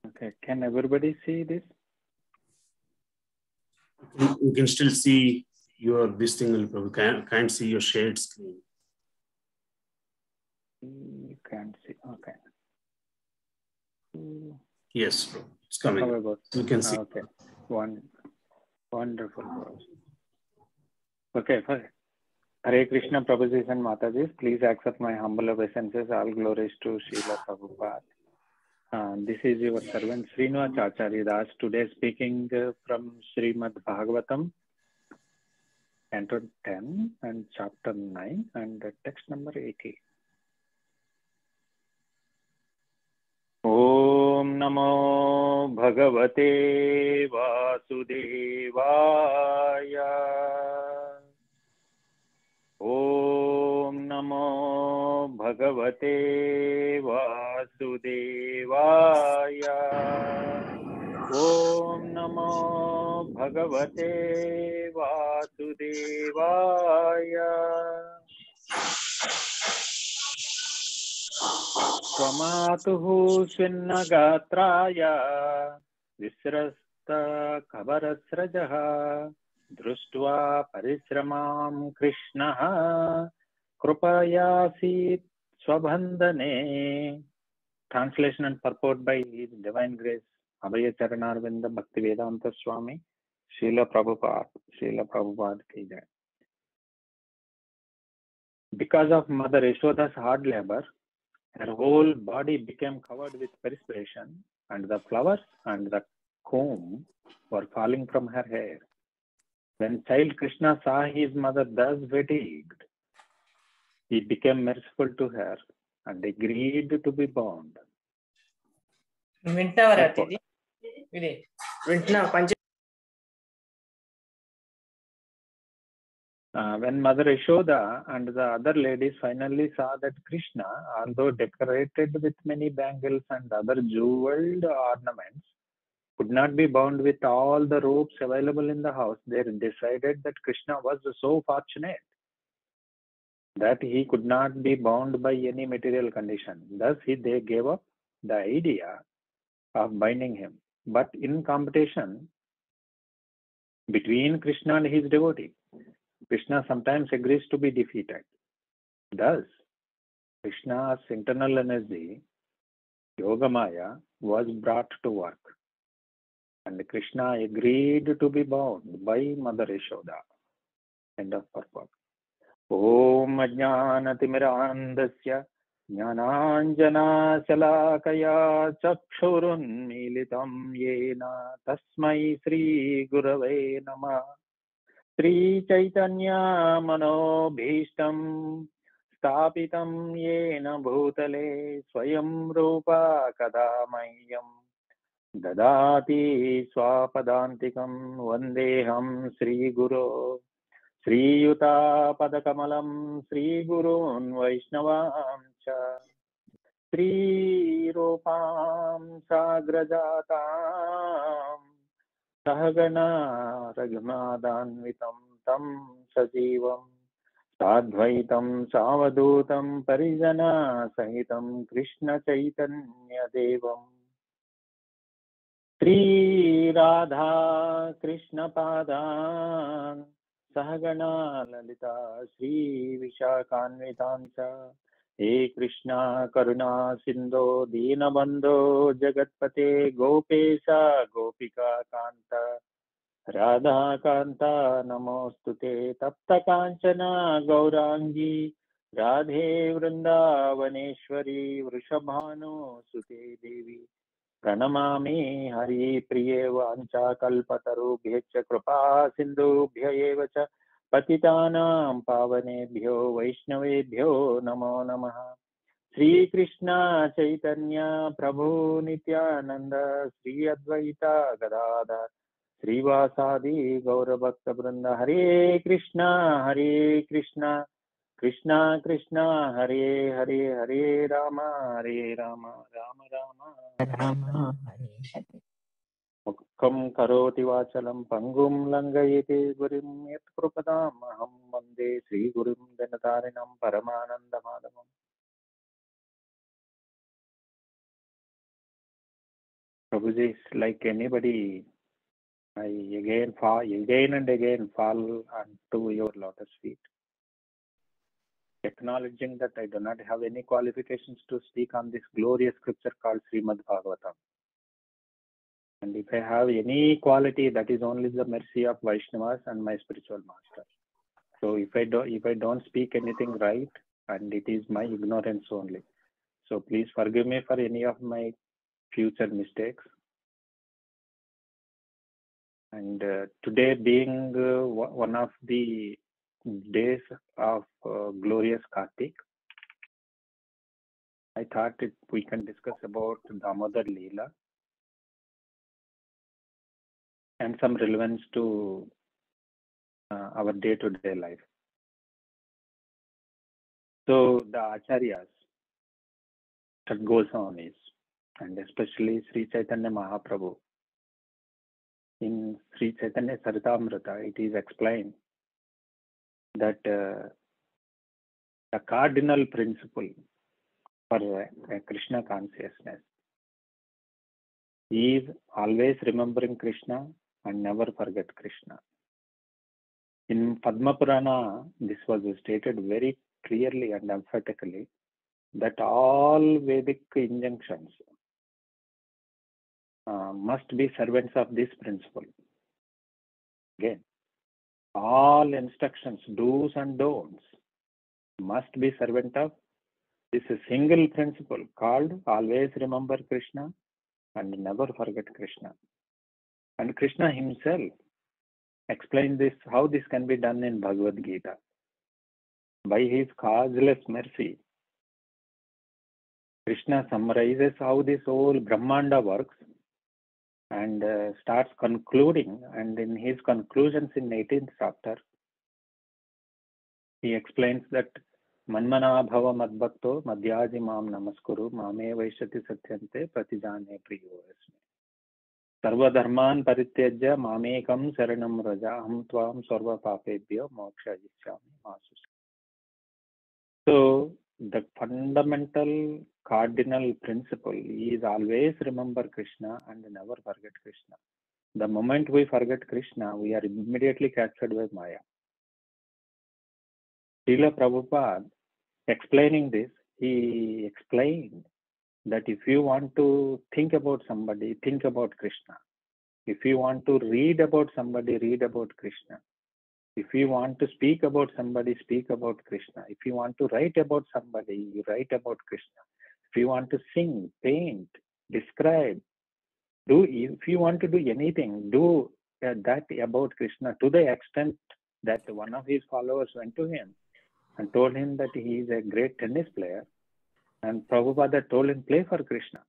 Okay, can everybody see this? You can still see your this thing, Prabhu. Can't see your shared screen. You can't see. Okay. Yes, bro. It's coming. You can see. Okay. Wonderful. Okay, fine. Hare Krishna, Prabhuji and Mataji, please accept my humble obeisances. All glories to Srila Prabhupada. This is your servant Srinivas Acharya Das, today speaking from Srimad Bhagavatam, Canto 10 and Chapter 9 and text number 80. Om Namo Bhagavate Vasudevaya. Om Namo Bhagavate Vasudevaya. Om Namo Bhagavate Vasudevaya. Swamatuhu Svinnagatraya Visrasta Kavarasrajaha Društva Parisramam Krishnaha Krupayasit Swabhandane. Translation and purport by His Divine Grace Abhaya Charanarvinda Bhaktivedanta Swami Srila Prabhupada ki jai. Because of Mother Yashoda's hard labor, her whole body became covered with perspiration, and the flowers and the comb were falling from her hair. When child Krishna saw his mother thus fatigued, he became merciful to her and agreed to be bound. When Mother Yashoda and the other ladies finally saw that Krishna, although decorated with many bangles and other jeweled ornaments, could not be bound with all the ropes available in the house, they decided that Krishna was so fortunate that he could not be bound by any material condition. Thus, they gave up the idea of binding him. But in competition between Krishna and his devotee, Krishna sometimes agrees to be defeated. Thus, Krishna's internal energy, Yogamaya, was brought to work, and Krishna agreed to be bound by Mother Yashoda. End of purport. Om Ajnanatimirandasya Jnananjana Shalakaya Chakshurunmilitam Yena Tasmai Sri Gurave Namah. Sri Chaitanya Manobhishtam Stapitam Yena Bhutale Swayam Rupa Kadamayyam Dadati Swapadantikam Vandeham Sri Guru Sri Yuta Padakamalam Sri Gurun Vaishnavam Cha Sri Rupam Sagrajatam Sahagana Raghunadanvitam Tam Sajivam Sadvaitam Savadutam Parijana Sahitam Krishna Chaitanya Devam Sri Radha Krishna Padan Sahagana Lalita Sri Vishakanvitancha He Krishna Karuna Sindho Dinabandho Jagatpate Gopesha Gopika Kanta Radha Kanta Namostute Tapta Kanchana Gaurangi Radhe Vrindavaneshwari Vrishabhanu Sute Devi Pranamami Hari Priye Vancha Kalpatarubhyecha Kripa Sindhubhya eva cha Patitanam Pavanebhyo Vaishnavebhyo Namo Namaha. Sri Krishna Chaitanya Prabhu Nityananda Sri Advaita Gadadhar Sri Vasadi Gaura Bhakta Vrinda. Hare Krishna Krishna Krishna Hare Hare Hare Rama Rama Rama. Kam karoti vachalam pangum langayete gurim yat krupadam aham vande Sri Gurum Danatarinam Paramananda Madhavam. Prabhuji, like anybody, I again and again fall onto your lotus feet, acknowledging that I do not have any qualifications to speak on this glorious scripture called Srimad Bhagavatam. And if I have any quality, that is only the mercy of Vaishnavas and my spiritual master. So if I don't speak anything right, and it is my ignorance only. So please forgive me for any of my future mistakes. And today being one of the days of glorious Kartik, I thought we can discuss about Damodar Leela and some relevance to our day-to-day life. So the Acharyas, Tat Goswamis, and especially Sri Chaitanya Mahaprabhu, in Sri Chaitanya Charitamrita, it is explained that the cardinal principle for Krishna consciousness is always remembering Krishna and never forget Krishna. In Padma Purana, this was stated very clearly and emphatically that all Vedic injunctions must be servants of this principle. Again, all instructions, do's and don'ts, must be servant of this single principle called always remember Krishna and never forget Krishna. And Krishna himself explained this, how this can be done in Bhagavad Gita. By his causeless mercy, Krishna summarizes how this whole Brahmanda works and starts concluding, and in his conclusions in 18th chapter, he explains that Manmana bhava madbhakto madhyaji mam namaskuru mame vaishati satyante pratijane priyo asmi. Sarva dharman parityajya mamekam saranam raja aham tvam sarva papebhyo moksha yichyami masus. So the fundamental cardinal principle is always remember Krishna and never forget Krishna. The moment we forget Krishna, we are immediately captured by Maya. Srila Prabhupada, explaining this, he explained that if you want to think about somebody, think about Krishna. If you want to read about somebody, read about Krishna. If you want to speak about somebody, speak about Krishna. If you want to write about somebody, you write about Krishna. If you want to sing, paint, describe, if you want to do anything, do that about Krishna, to the extent that one of his followers went to him and told him that he is a great tennis player, and Prabhupada told him, play for Krishna.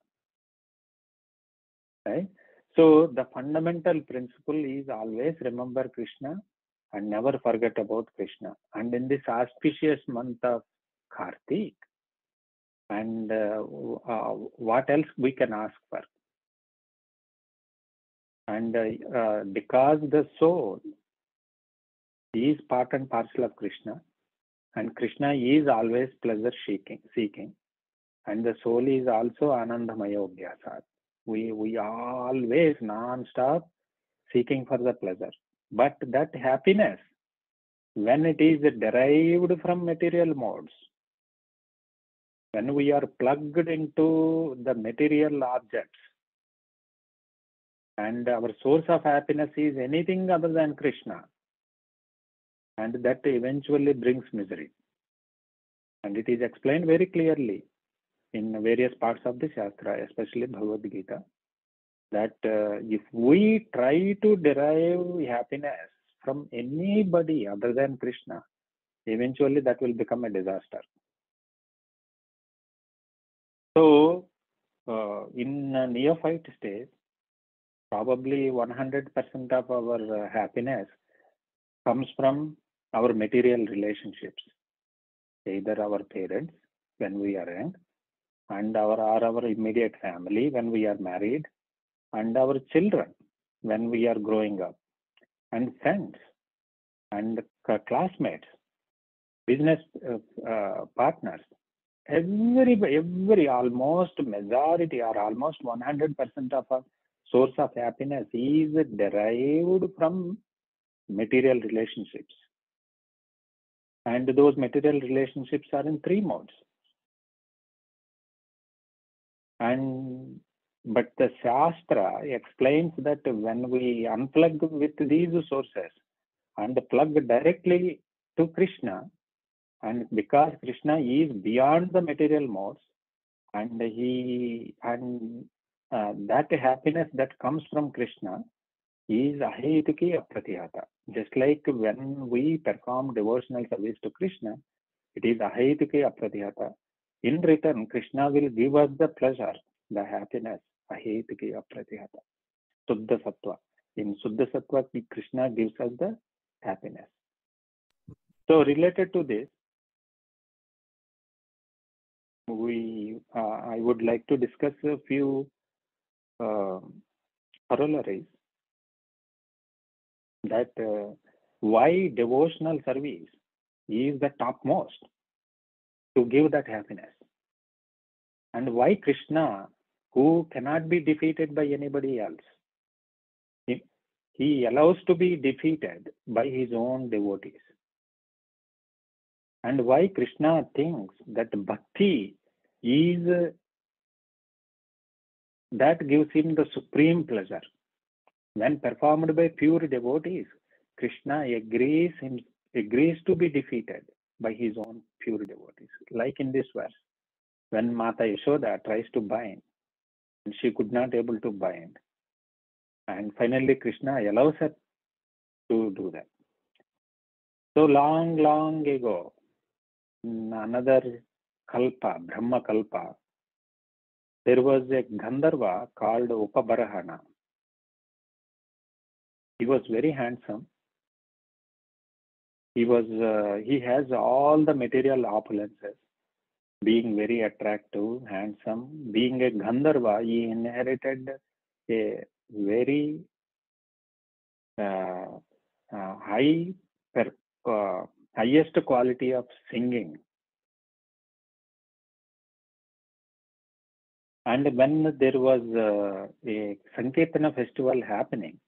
Right? So the fundamental principle is always remember Krishna and never forget about Krishna. And in this auspicious month of Kartik, and what else we can ask for? And because the soul is part and parcel of Krishna, and Krishna is always pleasure seeking, and the soul is also Anandamaya Abhyasat. We always non-stop seeking for the pleasure. But that happiness, when it is derived from material modes, when we are plugged into the material objects, and our source of happiness is anything other than Krishna, and that eventually brings misery. And it is explained very clearly in various parts of the Shastra, especially Bhagavad Gita, that if we try to derive happiness from anybody other than Krishna, eventually that will become a disaster. So, in a neophyte stage, probably 100% of our happiness comes from our material relationships, either our parents when we are young, and our immediate family when we are married, and our children when we are growing up, and friends and classmates, business partners, every almost majority or almost 100% of our source of happiness is derived from material relationships. And those material relationships are in 3 modes. But the Shastra explains that when we unplug with these sources and plug directly to Krishna, and because Krishna is beyond the material modes, and that happiness that comes from Krishna is ahetuki apratihata. Just like when we perform devotional service to Krishna, it is ahetuki apratihata. In return, Krishna will give us the pleasure, the happiness, ahetuki apratihata. Suddha Sattva. In Suddha Sattva, Krishna gives us the happiness. So related to this, I would like to discuss a few corollaries that why devotional service is the topmost to give that happiness, and why Krishna, who cannot be defeated by anybody else, he allows to be defeated by his own devotees, and why Krishna thinks that bhakti is that gives him the supreme pleasure. When performed by pure devotees, Krishna agrees to be defeated by his own pure devotees. Like in this verse, when Mata Yashoda tries to bind, and she could not able to bind, and finally Krishna allows her to do that. So long ago, in another kalpa, Brahma kalpa, there was a Gandharva called Upabarahana. He was very handsome. He has all the material opulences, being very attractive, handsome. Being a Gandharva, he inherited a very highest quality of singing. And when there was a Sankirtana festival happening,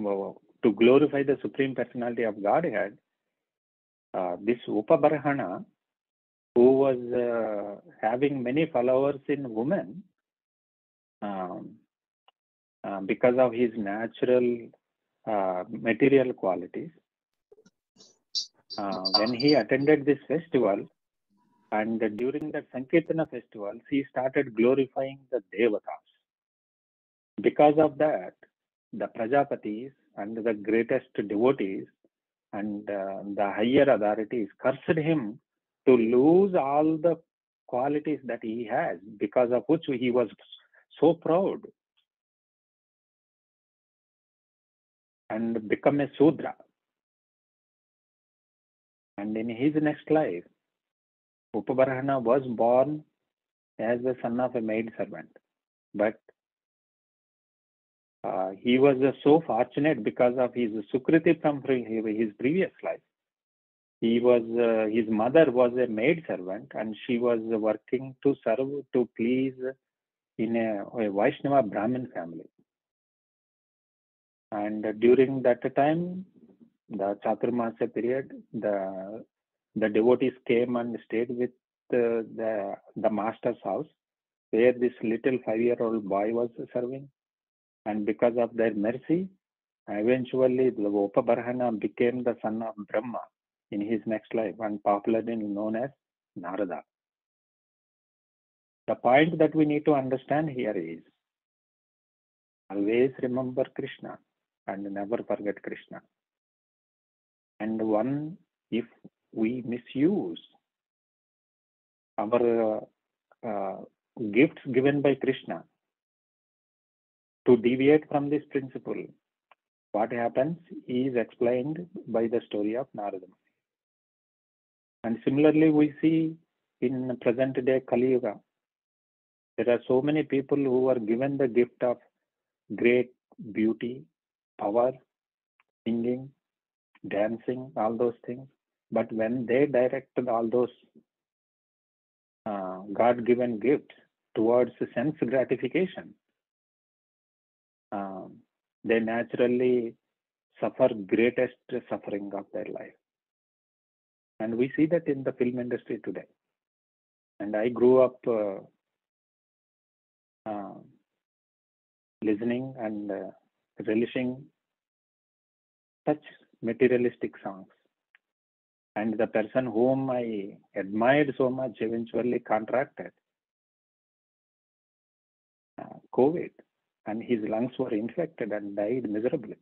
to glorify the Supreme Personality of Godhead, this Upabarahana, who was having many followers in women, because of his natural material qualities, when he attended this festival, and during that Sankirtana festival, he started glorifying the Devatas. Because of that, the Prajapatis and the greatest devotees and the higher authorities cursed him to lose all the qualities that he has, because of which he was so proud, and become a Sudra. And in his next life, Upabarahana was born as the son of a maid servant. But he was so fortunate because of his Sukriti from his previous life. His mother was a maid servant, and she was working to serve, to please in a Vaishnava Brahmin family. And during that time, the Chaturmasya period, the devotees came and stayed with the master's house, where this little 5-year-old boy was serving. And because of their mercy, eventually the Upabarahana became the son of Brahma in his next life, and popularly known as Narada. The point that we need to understand here is, always remember Krishna and never forget Krishna. And if we misuse our gifts given by Krishna to deviate from this principle, what happens is explained by the story of Narada. And similarly, we see in present day Kali Yuga, there are so many people who are given the gift of great beauty, power, singing, dancing, all those things. But when they directed all those God-given gifts towards sense gratification, they naturally suffer greatest suffering of their life. And we see that in the film industry today. And I grew up listening and relishing such materialistic songs. And the person whom I admired so much eventually contracted COVID, and his lungs were infected and died miserably.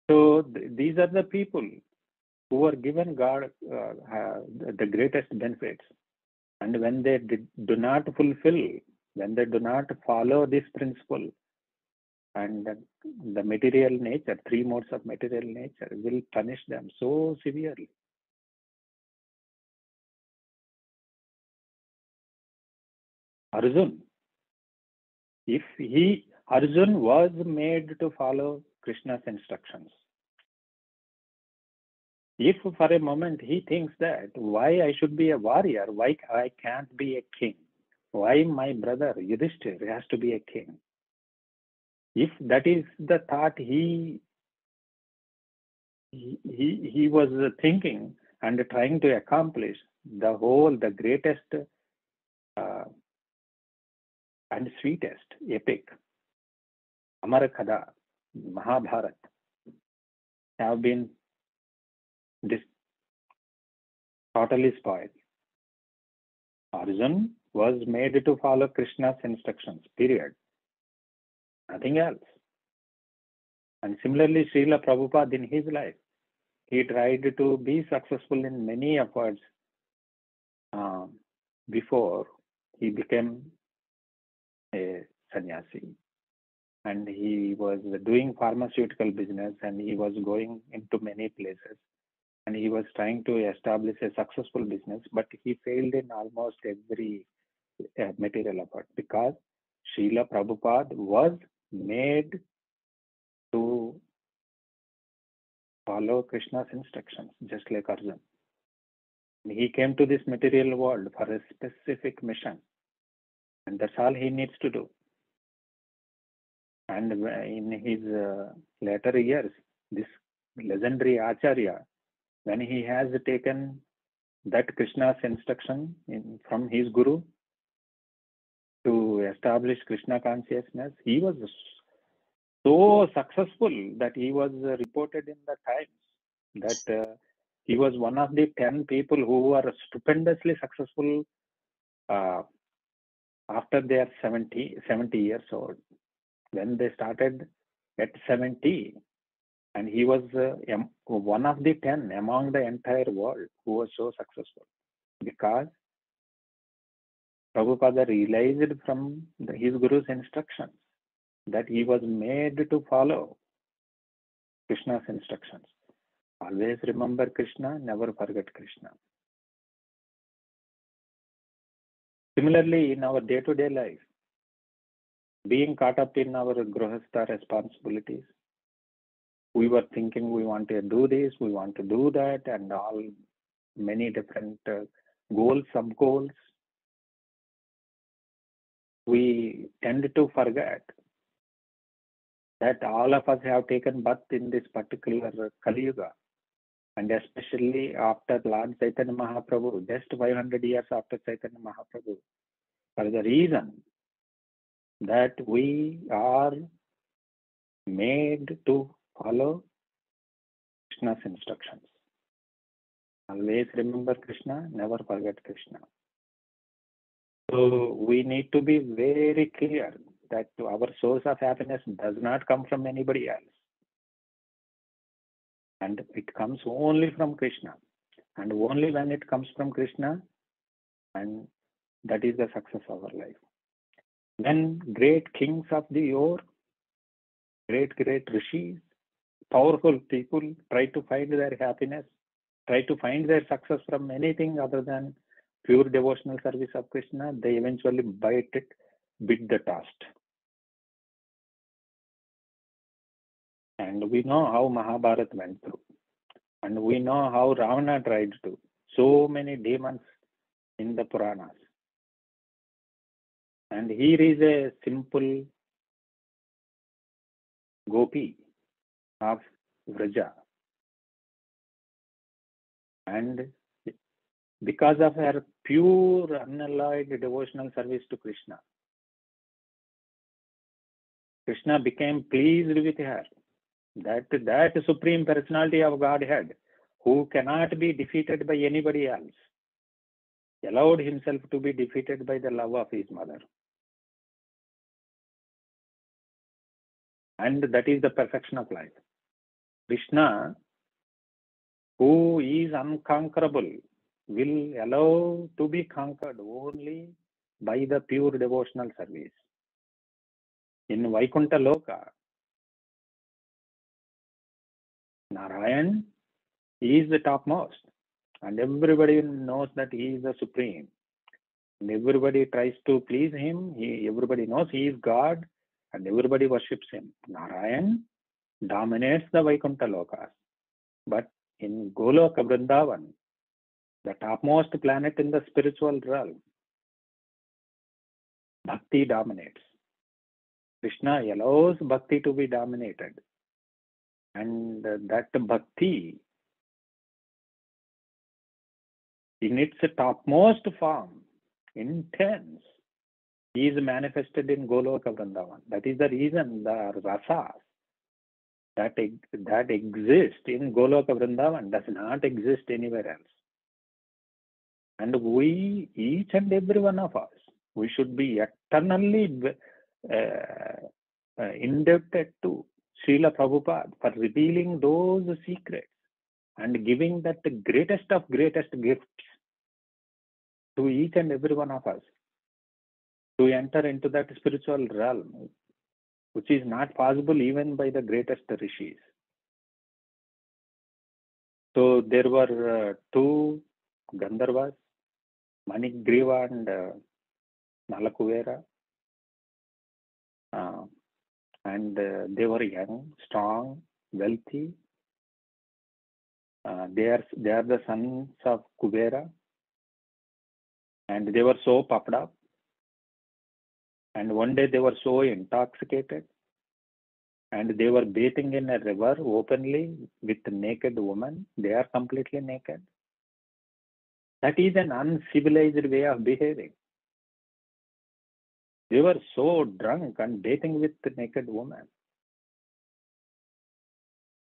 So these are the people who were given God the greatest benefits. And when they do not fulfill, when they do not follow this principle, and the material nature, three modes of material nature, will punish them so severely. Arjun was made to follow Krishna's instructions. If for a moment he thinks that why I should be a warrior, why I can't be a king, why my brother Yudhishthir has to be a king, if that is the thought he was thinking and trying to accomplish, the greatest and sweetest epic, Amarakada, Mahabharat, have been totally spoiled. Arjun was made to follow Krishna's instructions, period. Nothing else. And similarly, Srila Prabhupada in his life, he tried to be successful in many efforts before he became a sannyasi. And he was doing pharmaceutical business, and he was going into many places. And he was trying to establish a successful business, but he failed in almost every material effort, because Srila Prabhupada was made to follow Krishna's instructions, just like Arjun. He came to this material world for a specific mission, and that's all he needs to do. And in his later years, this legendary Acharya, when he has taken that Krishna's instruction from his guru to establish Krishna consciousness, he was so successful that he was reported in the Times that he was one of the 10 people who were stupendously successful after they are 70 years old. When they started at 70, and he was one of the 10 among the entire world who was so successful, because Prabhupada realized from his guru's instructions that he was made to follow Krishna's instructions. Always remember Krishna, never forget Krishna. Similarly, in our day-to-day life, being caught up in our grihastha responsibilities, we were thinking we want to do this, we want to do that, and all many different goals, sub-goals. We tend to forget that all of us have taken birth in this particular Kali Yuga, and especially after Lord Chaitanya Mahaprabhu, just 500 years after Chaitanya Mahaprabhu, for the reason that we are made to follow Krishna's instructions. Always remember Krishna, never forget Krishna. So we need to be very clear that our source of happiness does not come from anybody else. And it comes only from Krishna. And only when it comes from Krishna, and that is the success of our life. When great kings of the yore, great rishis, powerful people try to find their happiness, try to find their success from anything other than pure devotional service of Krishna, they eventually bite it bit the toast. And we know how Mahabharata went through. And we know how Ravana tried to. So many demons in the Puranas. And here is a simple gopi of Vraja. And because of her pure, unalloyed devotional service to Krishna, Krishna became pleased with her. That Supreme Personality of Godhead, who cannot be defeated by anybody else, allowed himself to be defeated by the love of his mother. And that is the perfection of life. Krishna, who is unconquerable, will allow to be conquered only by the pure devotional service. In Vaikuntha Loka, Narayan is the topmost, and everybody knows that he is the supreme. And everybody tries to please him. Everybody knows he is God, and everybody worships him. Narayan dominates the Vaikuntha Lokas. But in Goloka Vrindavan, the topmost planet in the spiritual realm, Bhakti dominates. Krishna allows Bhakti to be dominated. And that Bhakti, in its topmost form, intense, is manifested in Goloka Vrindavan. That is the reason the rasas that exist in Goloka Vrindavan does not exist anywhere else. And we, each and every one of us, we should be eternally indebted to Srila Prabhupada for revealing those secrets and giving that greatest of greatest gifts to each and every one of us to enter into that spiritual realm, which is not possible even by the greatest rishis. So there were two Gandharvas, Manigriva and Nalakuvera, and they were young, strong, wealthy. They are the sons of Kubera, and they were so puffed up. And one day they were so intoxicated, and they were bathing in a river openly with naked women. They are completely naked. That is an uncivilized way of behaving. They were so drunk and bathing with naked women.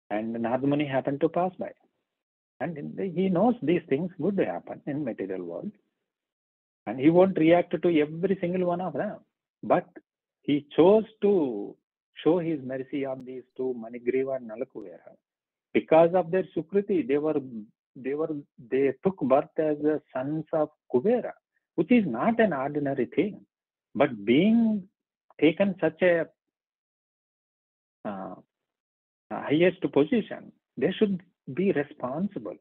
And Narada Muni happened to pass by. And he knows these things would happen in material world. And he won't react to every single one of them. But he chose to show his mercy on these two, Manigriva and Nalakuvera. Because of their Sukriti, they took birth as the sons of Kubera, which is not an ordinary thing. But being taken such a highest position, they should be responsible.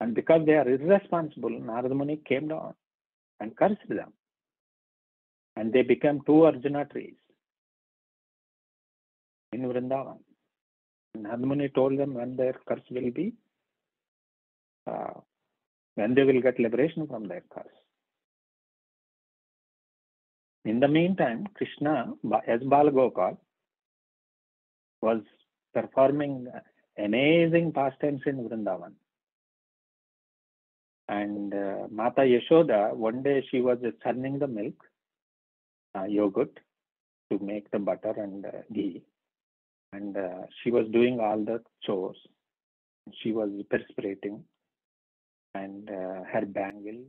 And because they are irresponsible, Narada Muni came down and cursed them. And they became two Arjuna trees in Vrindavan. Narada Muni told them when their curse will be, when they will get liberation from their curse. In the meantime, Krishna, as Bal Gopal, was performing amazing pastimes in Vrindavan. And Mata Yashoda, one day she was churning the milk, yogurt, to make the butter and ghee. And she was doing all the chores. She was perspirating, and her bangles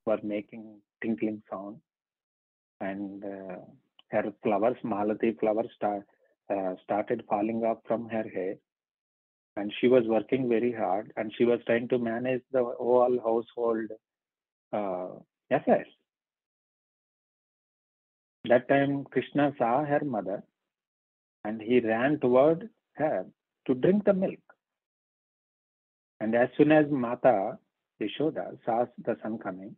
were making tinkling sound. And her flowers, Malati flowers, started falling off from her hair. And she was working very hard, and she was trying to manage the whole household affairs. That time, Krishna saw her mother, and he ran toward her to drink the milk. And as soon as Mata Yashoda saw the son coming,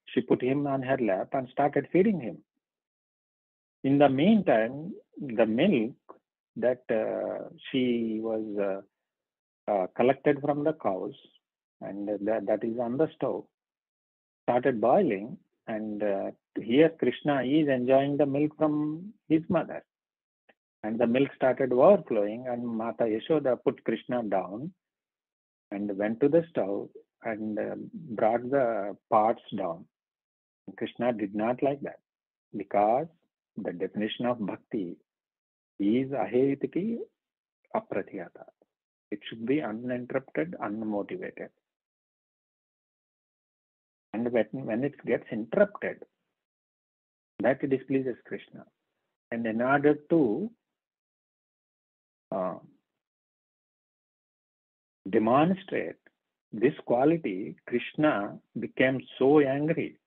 she put him on her lap and started feeding him. In the meantime, the milk that she was collected from the cows, and that is on the stove, started boiling, and here Krishna is enjoying the milk from his mother, and the milk started overflowing, and Mata Yashoda put Krishna down and went to the stove and brought the pots down. Krishna did not like that, because the definition of bhakti is ahetiki apratyata. It should be uninterrupted, unmotivated. And when it gets interrupted, that displeases Krishna. And in order to demonstrate this quality, Krishna became so angry,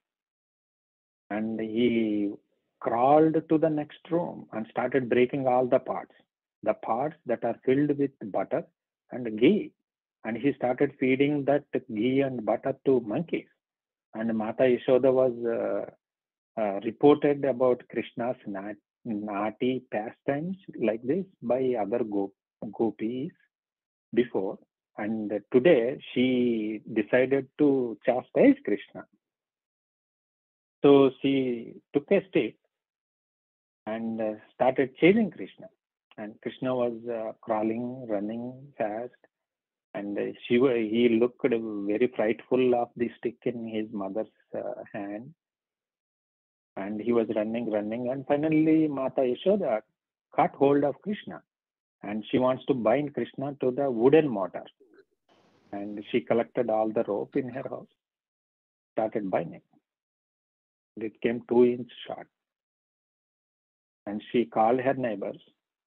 and he crawled to the next room and started breaking all the pots that are filled with butter and ghee. And he started feeding that ghee and butter to monkeys. And Mata Yashoda was reported about Krishna's naughty pastimes like this by other gopis before. And today she decided to chastise Krishna. So she took a stick and started chasing Krishna. And Krishna was crawling, running fast. And he looked very frightful of the stick in his mother's hand. And he was running, and finally Mata Yashoda caught hold of Krishna, and she wants to bind Krishna to the wooden mortar. And she collected all the rope in her house, started binding. It came 2-inch short. And she called her neighbors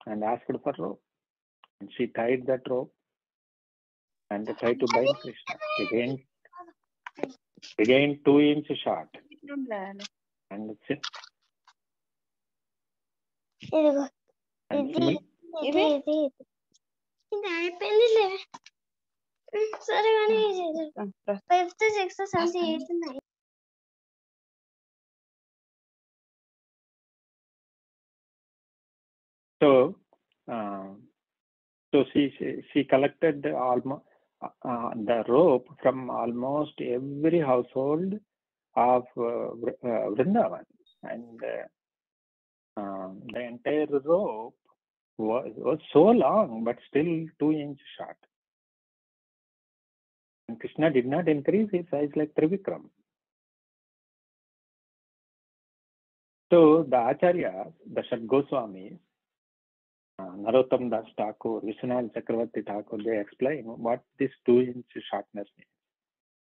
and asked for rope. And she tied that rope and tried to bind Krishna. Again 2-inch short. And so she collected almost the rope from almost every household of Vrindavan, and the entire rope was so long, but still 2-inch short. And Krishna did not increase his size like Trivikram. So the Acharyas, the Shad Goswamis, Narottam Das Thakur, Vishwanath Chakravarti Thakur, they explain what this 2-inch shortness means.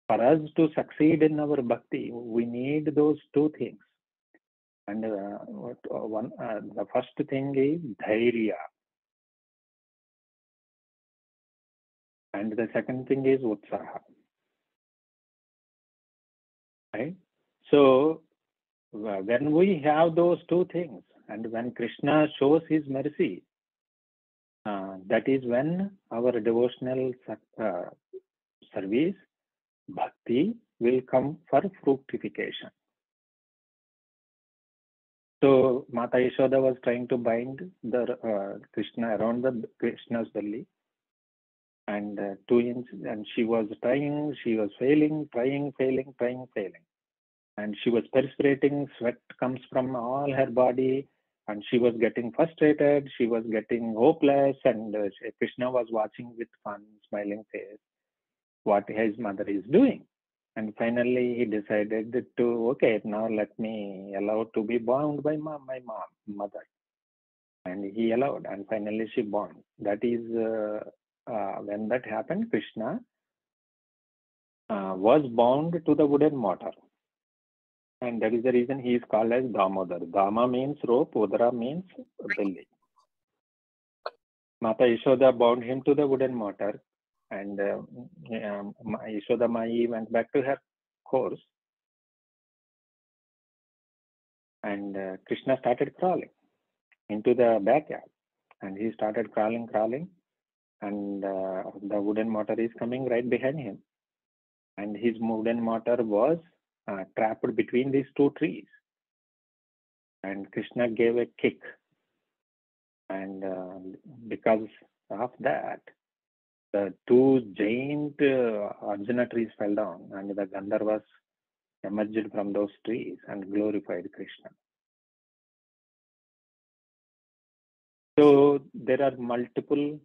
For us to succeed in our bhakti, we need those two things. And the first thing is dhairya. And the second thing is utsaha. Right? So when we have those two things, and when Krishna shows his mercy, that is when our devotional service, bhakti, will come for fructification. So Mata Yashoda was trying to bind the Krishna around the Krishna's belly, and 2-inch, and she was trying, she was failing, trying, failing, and she was perspirating, sweat comes from all her body, and she was getting frustrated, she was getting hopeless, and Krishna was watching with fun, smiling face what his mother is doing. And finally he decided to, okay, now let me allow to be bound by my mother. And he allowed, and finally she bound. That is when that happened, Krishna was bound to the wooden mortar. And that is the reason he is called as Damodar. Dama means rope, Udara means belly. Mata Yashoda bound him to the wooden mortar, and Yashoda Mai went back to her course, and Krishna started crawling into the backyard, and he started crawling, and the wooden mortar is coming right behind him, and his wooden mortar was trapped between these two trees. and Krishna gave a kick, and because of that, the two giant Arjuna trees fell down, and the Gandharvas emerged from those trees and glorified Krishna. So there are multiple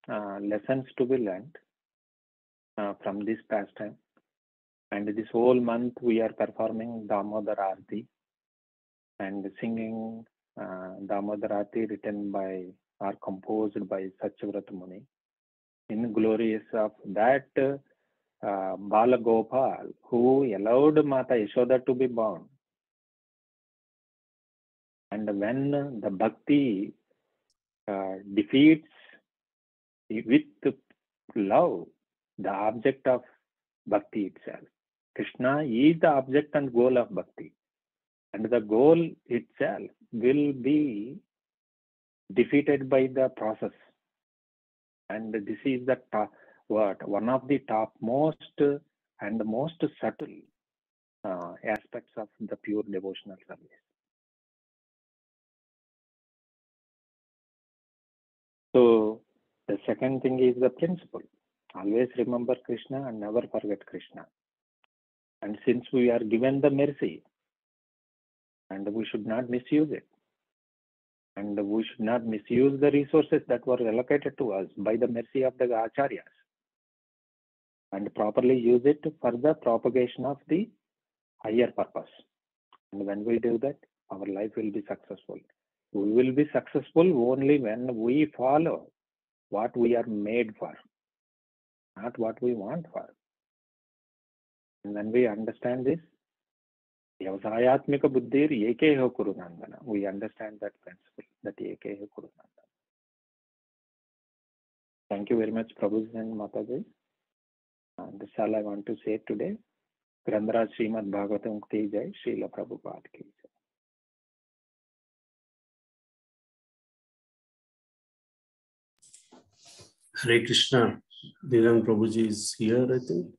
lessons to be learned from this pastime. And this whole month we are performing Damodar Aarti and singing Damodar Aarti written by or composed by Satyavrata Muni in glorious of that Bala Gopal who allowed Mata Yashoda to be born. And when the bhakti defeats with love the object of bhakti itself. Krishna is the object and goal of bhakti, and the goal itself will be defeated by the process. And this is the one of the topmost and the most subtle aspects of the pure devotional service. So the second thing is the principle. Always remember Krishna and never forget Krishna. And since we are given the mercy, and we should not misuse it, and we should not misuse the resources that were allocated to us by the mercy of the acharyas, and properly use it for the propagation of the higher purpose. And when we do that, our life will be successful. We will be successful only when we follow what we are made for, not what we want for. And when we understand this, Vyavasayatmika buddhir ekeho kurunandana. We understand that principle, that ekeho kurunandana. Thank you very much, Prabhuji and Mataji. That's all I want to say today. Grantaraj Srimad Bhagavatam ki jai, Srila Prabhupada ki jai. Hare Krishna. Dhirang Prabhuji is here, I think.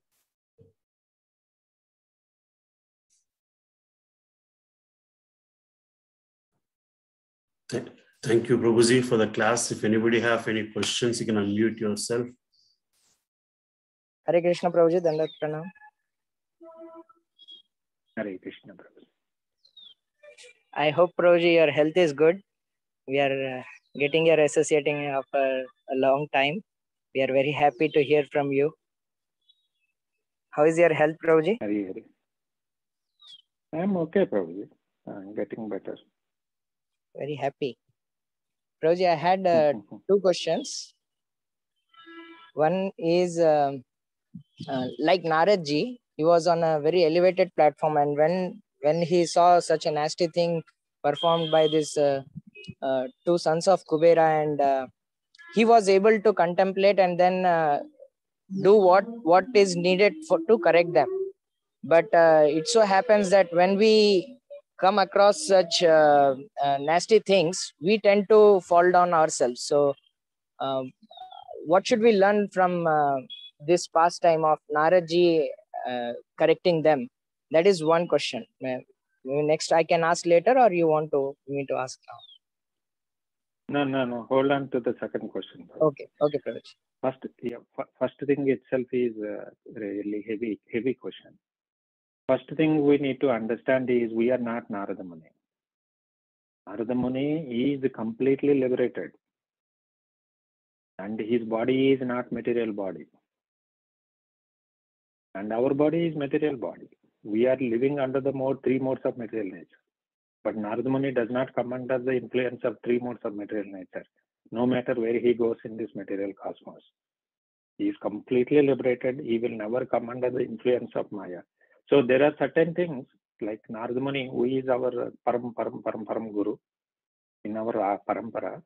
Thank you, Prabhuji, for the class. If anybody have any questions, you can unmute yourself. Hare Krishna, Prabhuji. Dandat Pranam. Hare Krishna, Prabhuji. I hope, Prabhuji, your health is good. We are getting your associating after a long time. We are very happy to hear from you. How is your health, Prabhuji? Hare Hare. I am okay, Prabhuji. I am getting better. Very happy. Prabhuji, I had two questions. One is like Narad ji, he was on a very elevated platform, and when he saw such a nasty thing performed by this two sons of Kubera, and he was able to contemplate and then do what is needed to correct them. But it so happens that when we come across such nasty things, we tend to fall down ourselves. So what should we learn from this pastime of Narad ji correcting them? That is one question. Next I can ask later, or you want me to ask now? No. Hold on to the second question. Okay, Prabhuji. First thing itself is a really heavy question. First thing we need to understand is we are not Narada Muni. Narada Muni is completely liberated, and his body is not material body, and our body is material body. We are living under the three modes of material nature. But Narada Muni does not come under the influence of three modes of material nature, no matter where he goes in this material cosmos. He is completely liberated. He will never come under the influence of Maya. So there are certain things like Narada Muni, who is our Param Guru in our Parampara.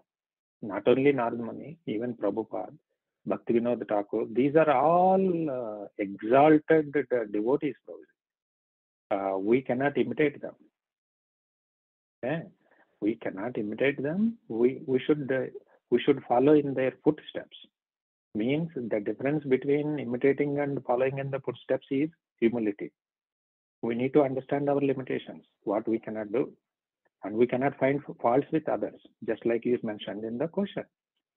Not only Narada Muni, even Prabhupada, Bhaktivinoda Thakur, these are all exalted devotees. We cannot imitate them. We cannot imitate them. We should follow in their footsteps. Means the difference between imitating and following in the footsteps is humility. We need to understand our limitations, what we cannot do. and we cannot find faults with others, just like you mentioned in the question.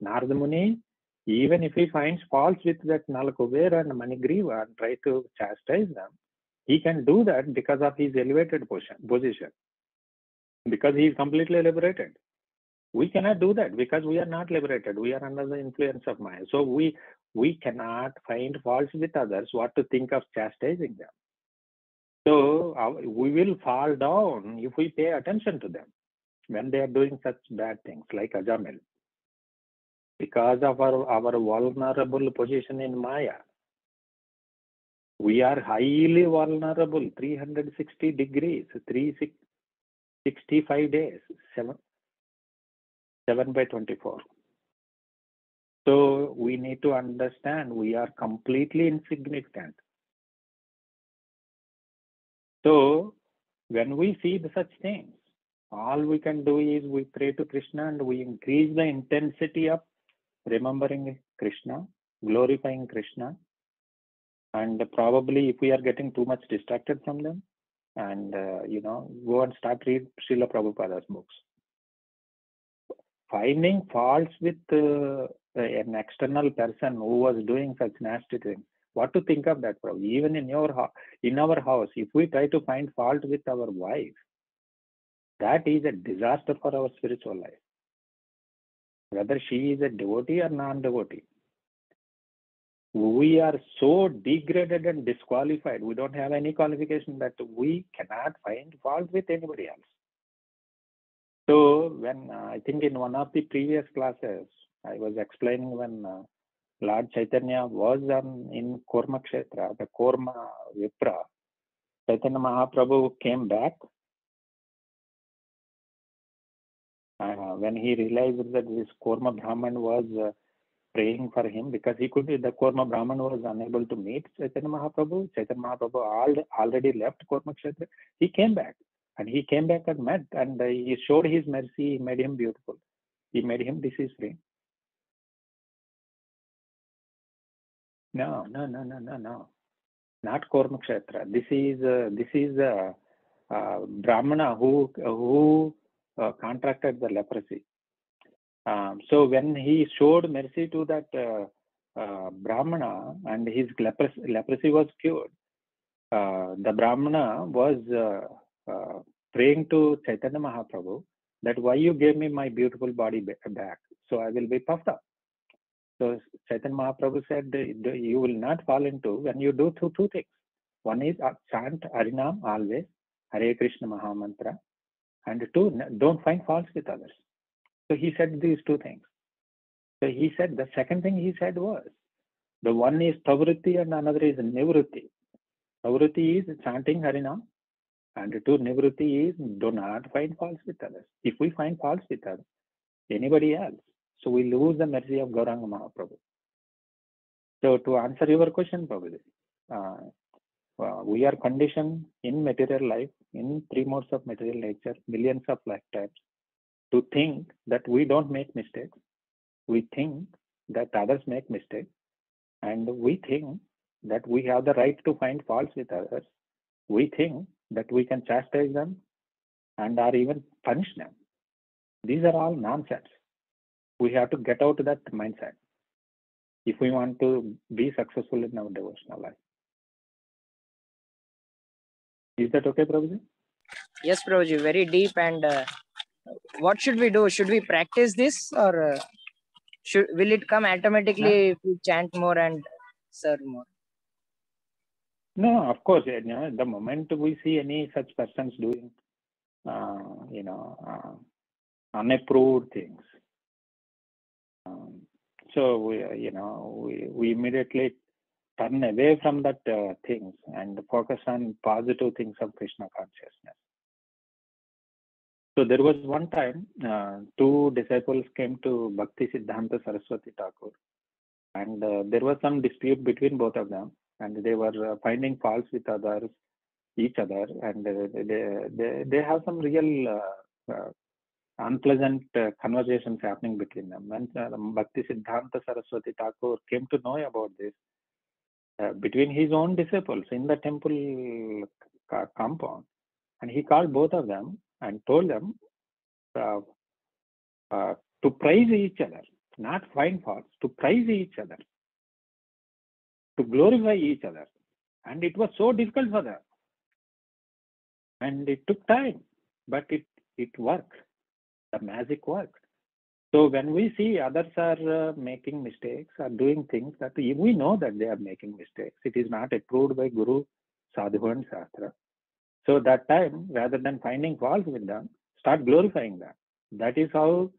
Narada Muni, even if he finds faults with that Nalakubera and Manigriva and try to chastise them, he can do that because of his elevated position, because he is completely liberated. We cannot do that because we are not liberated. We are under the influence of Maya. So we cannot find faults with others. What to think of chastising them? So we will fall down if we pay attention to them when they are doing such bad things like Ajamil. Because of our vulnerable position in Maya, we are highly vulnerable. 360 degrees, 365 days, 7/24. So we need to understand we are completely insignificant. So when we see such things, all we can do is we pray to Krishna and we increase the intensity of remembering Krishna, glorifying Krishna, and probably if we are getting too much distracted from them, and go and start read Srila Prabhupada's books. Finding faults with an external person who was doing such nasty things, what to think of that, Prabhu? Even in our house, if we try to find fault with our wife, that is a disaster for our spiritual life. Whether she is a devotee or non-devotee, we are so degraded and disqualified. We don't have any qualification that we cannot find fault with anybody else. So when I think in one of the previous classes, I was explaining when Lord Chaitanya was in Kurma Kshetra, the Kurma Vipra, Chaitanya Mahaprabhu came back. When he realized that this Kurma Brahman was praying for him, because the Kurma Brahman was unable to meet Chaitanya Mahaprabhu. Chaitanya Mahaprabhu already left Kurma Kshetra. He came back. And he came back and met, and he showed his mercy. He made him beautiful. He made him disease-free. No. Not Kurma Kshetra. This is Brahmana who contracted the leprosy. So when he showed mercy to that Brahmana and his leprosy was cured, the Brahmana was praying to Chaitanya Mahaprabhu that why you gave me my beautiful body back, so I will be puffed up. So Chaitanya Mahaprabhu said, you will not fall into when you do two things. One is chant Harinam always, Hare Krishna Mahamantra, and two, don't find faults with others. So he said these two things. So he said the second thing he said was, the one is Pravritti and another is Nivritti. Pravritti is chanting Harinam, and two, Nivritti is do not find faults with others. If we find faults with others, anybody else, so we lose the mercy of Gauranga Mahaprabhu. So to answer your question, Prabhuji, we are conditioned in material life, in three modes of material nature, millions of lifetimes, to think that we don't make mistakes. We think that others make mistakes. And we think that we have the right to find faults with others. We think that we can chastise them and or even punish them. These are all nonsense. We have to get out of that mindset if we want to be successful in our devotional life. Is that okay, Prabhuji? Yes, Prabhuji, very deep. And what should we do? Should we practice this, or will it come automatically if we chant more and serve more? No, of course. The moment we see any such persons doing, unapproved things, so we immediately turn away from that things and focus on positive things of Krishna consciousness. So there was one time, two disciples came to Bhakti Siddhanta Saraswati Thakur, and there was some dispute between both of them, and they were finding faults with each other, and they have some real unpleasant conversations happening between them. When Bhakti Siddhanta Saraswati Thakur came to know about this, between his own disciples in the temple compound, and he called both of them and told them, to praise each other, not find faults, to praise each other, to glorify each other. And it was so difficult for them. And it took time, but it worked. The magic worked. So when we see others are making mistakes or doing things that we know that they are making mistakes, it is not approved by Guru, Sadhu and Shastra. So that time, rather than finding faults with them, start glorifying them. That is how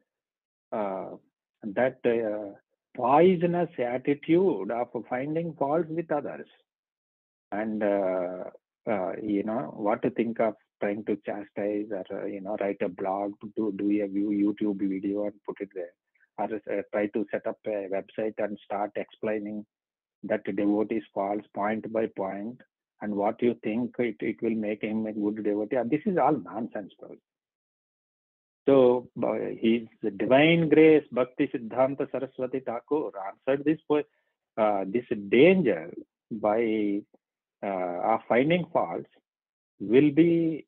that poisonous attitude of finding faults with others and what to think of trying to chastise or write a blog, do a YouTube video and put it there, or try to set up a website and start explaining that devotee's faults point by point and what you think it will make him a good devotee. And this is all nonsense, bro. So his Divine Grace Bhakti Siddhanta Saraswati Thakur answered this danger by finding faults will be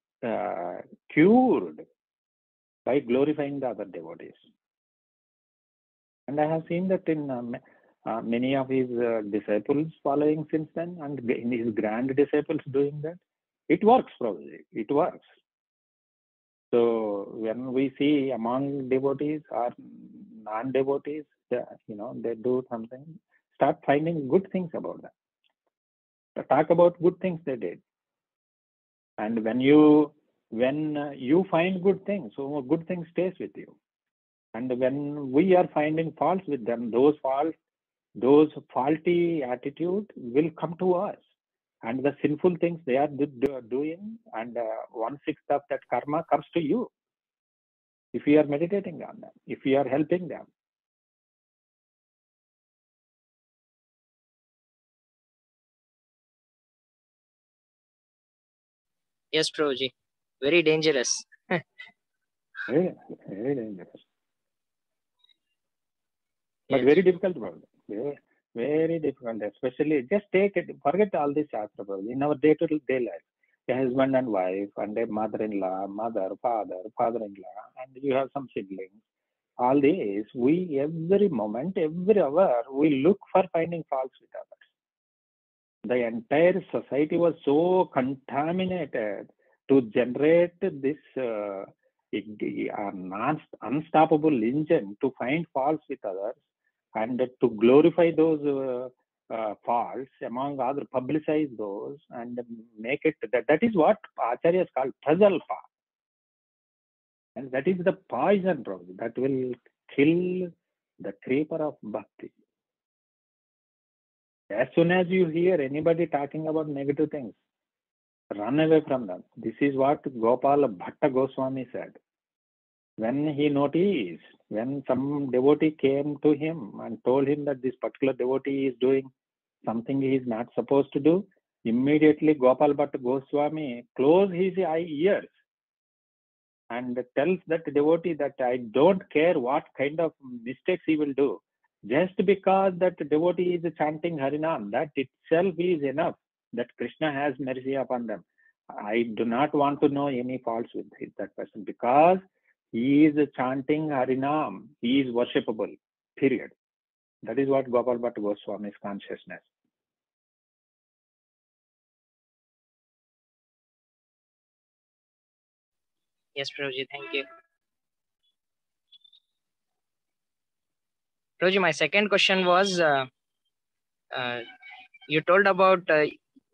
cured by glorifying the other devotees. And I have seen that in many of his disciples following since then, and in his grand disciples doing that. It works, probably. It works. So when we see among devotees or non-devotees, they do something, start finding good things about them. Talk about good things they did. And when you find good things, so good things stays with you. And when we are finding faults with them, those faulty attitude will come to us. And the sinful things they are doing, and 1/6 of that karma comes to you. If you are meditating on them, if you are helping them. Yes, Prabhuji. Very dangerous. Very, very dangerous. But very difficult, Prabhuji. Very, very difficult. Especially, just take it, forget all this Shastra, Prabhuji. In our day-to-day life, a husband and wife, and a mother-in-law, father-in-law, and you have some siblings. All these, we every moment, every hour, we look for finding faults with others. The entire society was so contaminated to generate this unstoppable engine to find faults with others and to glorify those faults among others, publicize those and make it. That is what Acharyas call prajalpa. And that is the poison, probably, that will kill the creeper of bhakti. As soon as you hear anybody talking about negative things, run away from them. This is what Gopala Bhatta Goswami said. When he noticed, when some devotee came to him and told him that this particular devotee is doing something he is not supposed to do, immediately Gopala Bhatta Goswami closed his ears and tells that devotee that I don't care what kind of mistakes he will do. Just because that devotee is chanting Harinam, that itself is enough, that Krishna has mercy upon them. I do not want to know any faults with that person because he is chanting Harinam. He is worshipable, period. That is what Gopal Bhatta Goswami's consciousness. Yes, Prabhuji, thank you. Prabhuji, my second question was, you told about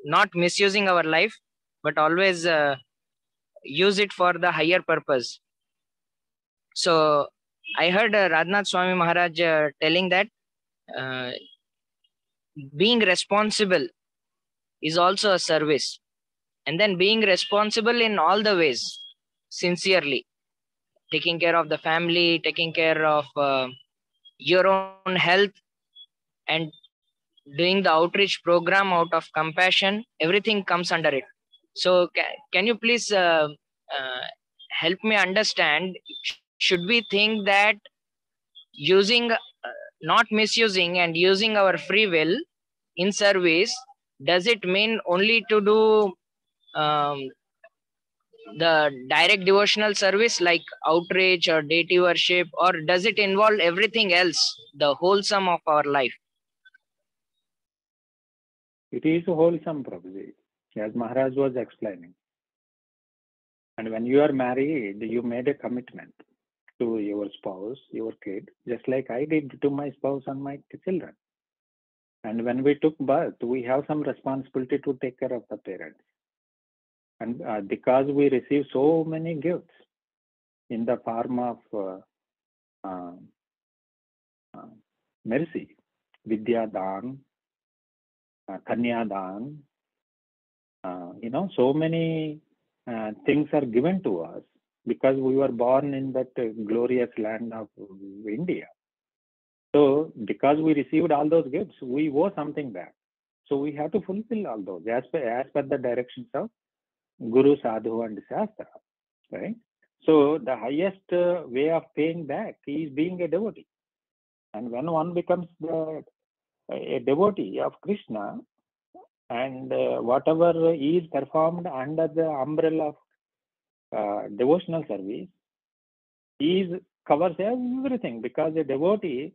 not misusing our life, but always use it for the higher purpose. So I heard Radhanath Swami Maharaj telling that being responsible is also a service. And then being responsible in all the ways, sincerely, taking care of the family, taking care of your own health, and doing the outreach program out of compassion, everything comes under it. So can you please help me understand, should we think that using, not misusing and using our free will in service, does it mean only to do the direct devotional service like outreach or deity worship, or does it involve everything else, the wholesome of our life? It is wholesome, Prabhuji, as Maharaj was explaining. And when you are married, you made a commitment to your spouse, your kid, just like I did to my spouse and my children. And when we took birth, we have some responsibility to take care of the parents. And because we receive so many gifts in the form of mercy, Vidya Dan, Kanya Dan, so many things are given to us because we were born in that glorious land of India. So because we received all those gifts, we owe something back. So we have to fulfill all those as per the directions of Guru, Sadhu and Shastra. Right? So the highest way of paying back is being a devotee. And when one becomes a devotee of Krishna, and whatever is performed under the umbrella of devotional service covers everything, because a devotee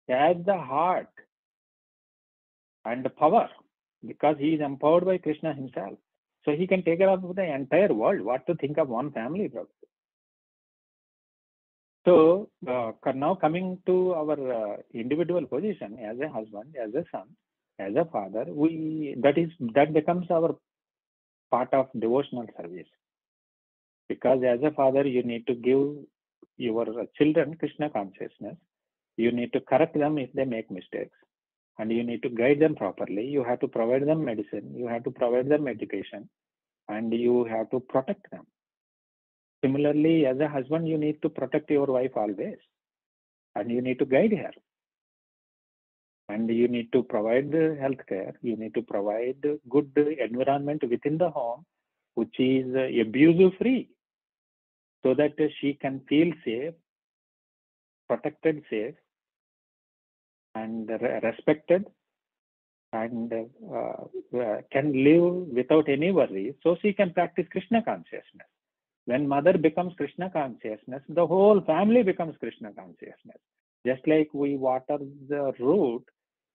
has the heart and the power, because he is empowered by Krishna himself. So he can take care of the entire world. What to think of one family, brother? So now coming to our individual position as a husband, as a son, as a father, that becomes our part of devotional service. Because as a father, you need to give your children Krishna consciousness. You need to correct them if they make mistakes. And you need to guide them properly. You have to provide them medicine. You have to provide them education. And you have to protect them. Similarly, as a husband, you need to protect your wife always. And you need to guide her. And you need to provide health care. You need to provide good environment within the home, which is abuse-free, so that she can feel safe, protected, safe, and respected, and can live without any worry, so she can practice Krishna consciousness. When mother becomes Krishna consciousness, the whole family becomes Krishna consciousness. Just like we water the root,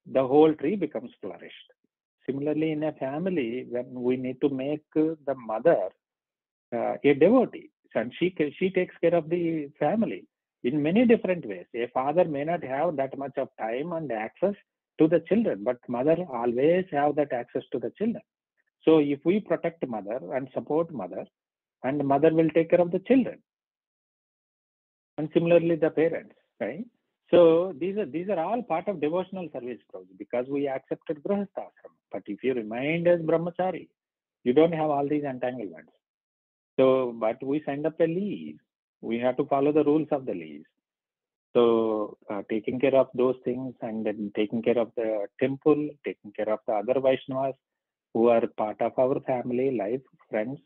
the whole tree becomes flourished. Similarly, in a family, when we need to make the mother a devotee, and she takes care of the family in many different ways. A father may not have that much of time and access to the children, but mother always have that access to the children. So if we protect mother and support mother, and mother will take care of the children, and similarly the parents, right? So these are all part of devotional service, because we accepted Grihastha-ashram. But if you remained as brahmachari, you don't have all these entanglements. So, but we signed up a lease. We have to follow the rules of the lease. So, taking care of those things, and then taking care of the temple, taking care of the other Vaishnavas who are part of our family, life, friends,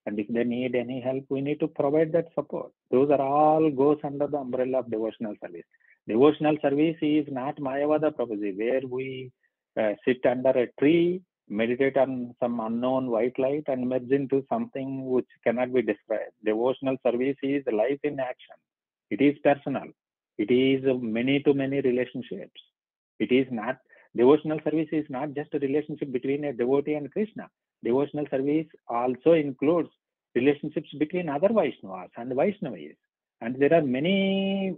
and if they need any help, we need to provide that support. Those are all goes under the umbrella of devotional service. Devotional service is not Mayavada, Prabhuji, where we sit under a tree, meditate on some unknown white light, and merge into something which cannot be described. Devotional service is life in action. It is personal. It is many to many relationships. It is not, devotional service is not just a relationship between a devotee and Krishna. Devotional service also includes relationships between other Vaishnavas and Vaishnavis. And there are many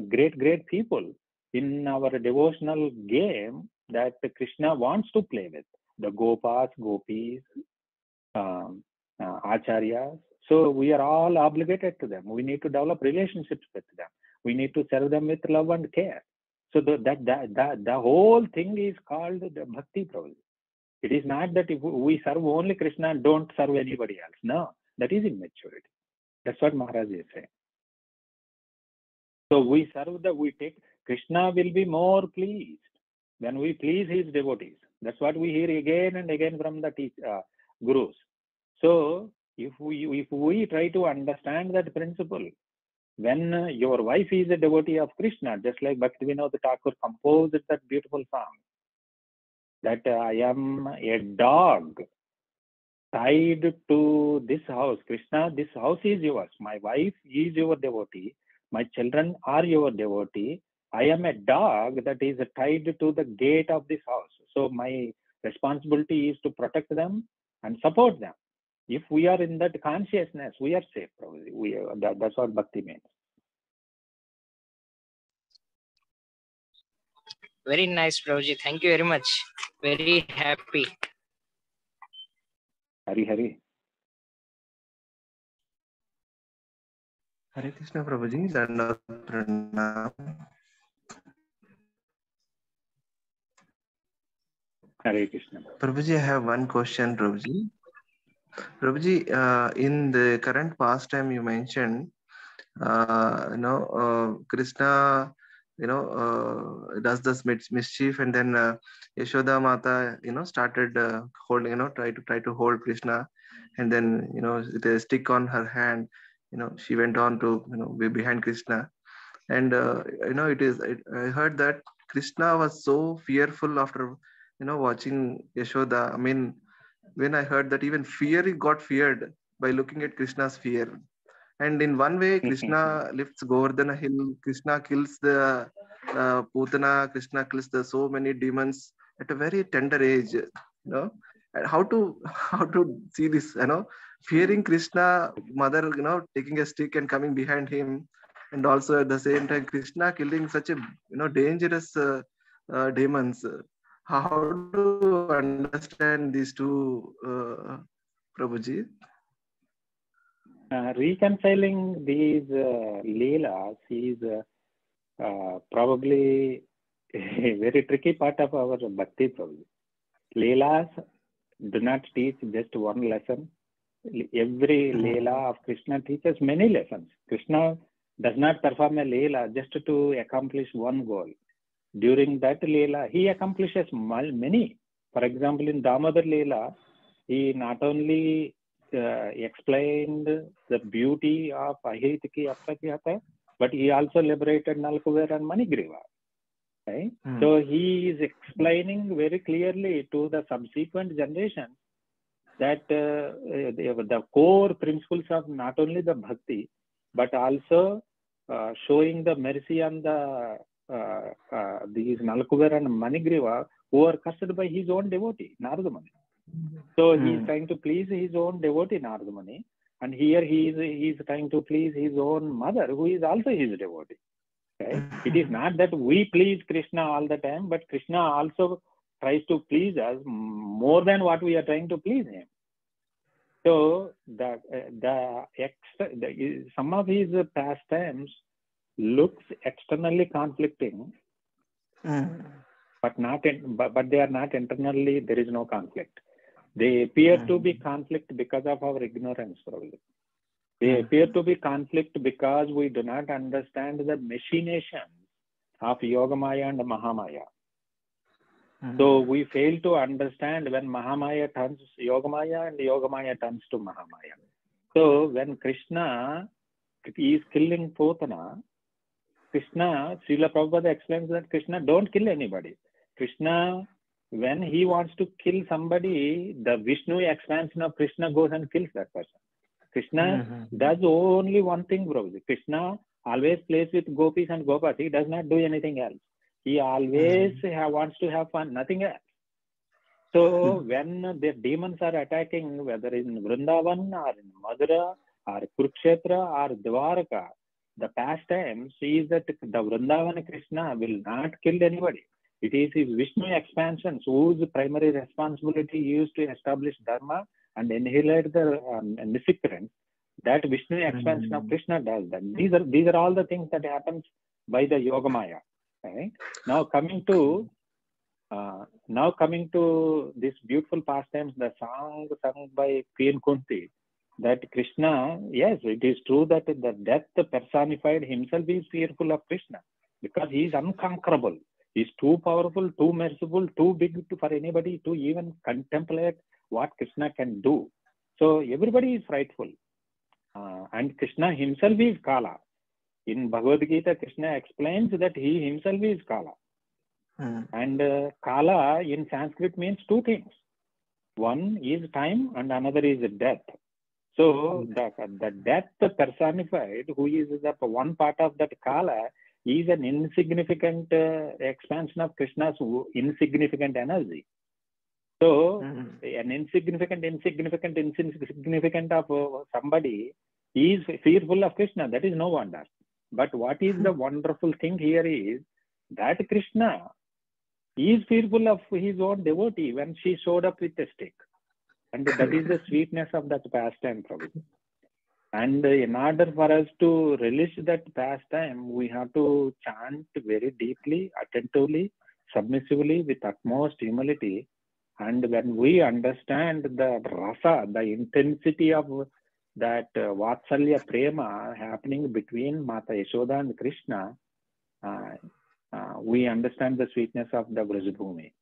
great people in our devotional game that Krishna wants to play with. The Gopas, Gopis, Acharyas. So we are all obligated to them. We need to develop relationships with them. We need to serve them with love and care. So the whole thing is called the Bhakti, Prabhupada. It is not that if we serve only Krishna and don't serve anybody else. No, that is immaturity. That's what Maharaj is saying. So we serve Krishna will be more pleased when we please his devotees. That's what we hear again and again from the gurus. So if we try to understand that principle, when your wife is a devotee of Krishna, just like Bhaktivinoda Thakur composed that beautiful song, that I am a dog tied to this house. Krishna, this house is yours. My wife is your devotee. My children are your devotee. I am a dog that is tied to the gate of this house. So my responsibility is to protect them and support them. If we are in that consciousness, we are safe. Probably. That's what bhakti means. Very nice, Prabhuji. Thank you very much. Very happy. Hari Hari. Hare Krishna Prabhuji, Dandavat Pranam. Hare Krishna. Prabhuji, I have one question, Prabhuji. Prabhuji, in the current pastime you mentioned, Krishna, does this mischief, and then Yashoda Mata, started holding, try to hold Krishna, and then, with a stick on her hand, she went on to, be behind Krishna. And I heard that Krishna was so fearful after watching Yashoda. I mean, when I heard that even fear, he got feared by looking at Krishna's fear. And in one way, Krishna lifts Govardhana hill. Krishna kills the Putana. Krishna kills the so many demons at a very tender age. And how to see this? Fearing Krishna, mother, taking a stick and coming behind him, and also at the same time Krishna killing such a dangerous demons. How to understand these two, Prabhuji? Reconciling these leelas is probably a very tricky part of our bhakti. Probably leelas do not teach just one lesson. Every leela of Krishna teaches many lessons. Krishna does not perform a leela just to accomplish one goal. During that leela, he accomplishes many. For example, in Damodar leela, he not only explained the beauty of Ahitiki Apratyata, but he also liberated Nalkuver and Manigriva. Right? So he is explaining very clearly to the subsequent generation that the core principles of not only the bhakti, but also showing the mercy on these Nalkuver and Manigriva who are cursed by his own devotee, Narada Muni. So he is trying to please his own devotee, Narada Muni, and here he is trying to please his own mother, who is also his devotee. Right? It is not that we please Krishna all the time, but Krishna also tries to please us more than what we are trying to please him. So some of his pastimes looks externally conflicting, but they are not internally. There is no conflict. They appear to be conflict because of our ignorance, probably. They appear to be conflict because we do not understand the machinations of Yogamaya and Mahamaya. So we fail to understand when Mahamaya turns Yogamaya and Yogamaya turns to Mahamaya. So when Krishna is killing Putana, Srila Prabhupada explains that Krishna don't kill anybody. Krishna, when he wants to kill somebody, the Vishnu expansion of Krishna goes and kills that person. Krishna does only one thing, Prabhupada. Krishna always plays with gopis and gopas. He does not do anything else. He always wants to have fun, nothing else. So when the demons are attacking, whether in Vrindavan or in Madura or Kurukshetra or Dwarka, the pastimes is that the Vrindavan Krishna will not kill anybody. It is his Vishnu expansions whose primary responsibility is to establish Dharma and annihilate the miscreants. That Vishnu expansion of Krishna does that. These are all the things that happens by the Yogamaya. Right? Now coming to this beautiful pastimes, the song sung by Queen Kunti, that Krishna, yes, it is true that the death personified himself is fearful of Krishna because he is unconquerable. He is too powerful, too merciful, too big for anybody to even contemplate what Krishna can do. So everybody is frightful. And Krishna himself is Kala. In Bhagavad Gita, Krishna explains that he himself is Kala. And Kala in Sanskrit means two things. One is time and another is death. So the death personified, who is the one part of that Kala, is an insignificant expansion of Krishna's insignificant energy. So an insignificant of somebody is fearful of Krishna. That is no wonder. But what is the wonderful thing here is that Krishna is fearful of his own devotee when she showed up with a stick. And that is the sweetness of that pastime, Prabhu. And in order for us to relish that pastime, we have to chant very deeply, attentively, submissively, with utmost humility. And when we understand the rasa, the intensity of that Vatsalya Prema happening between Mata Yashoda and Krishna, we understand the sweetness of the Vrajabhumi.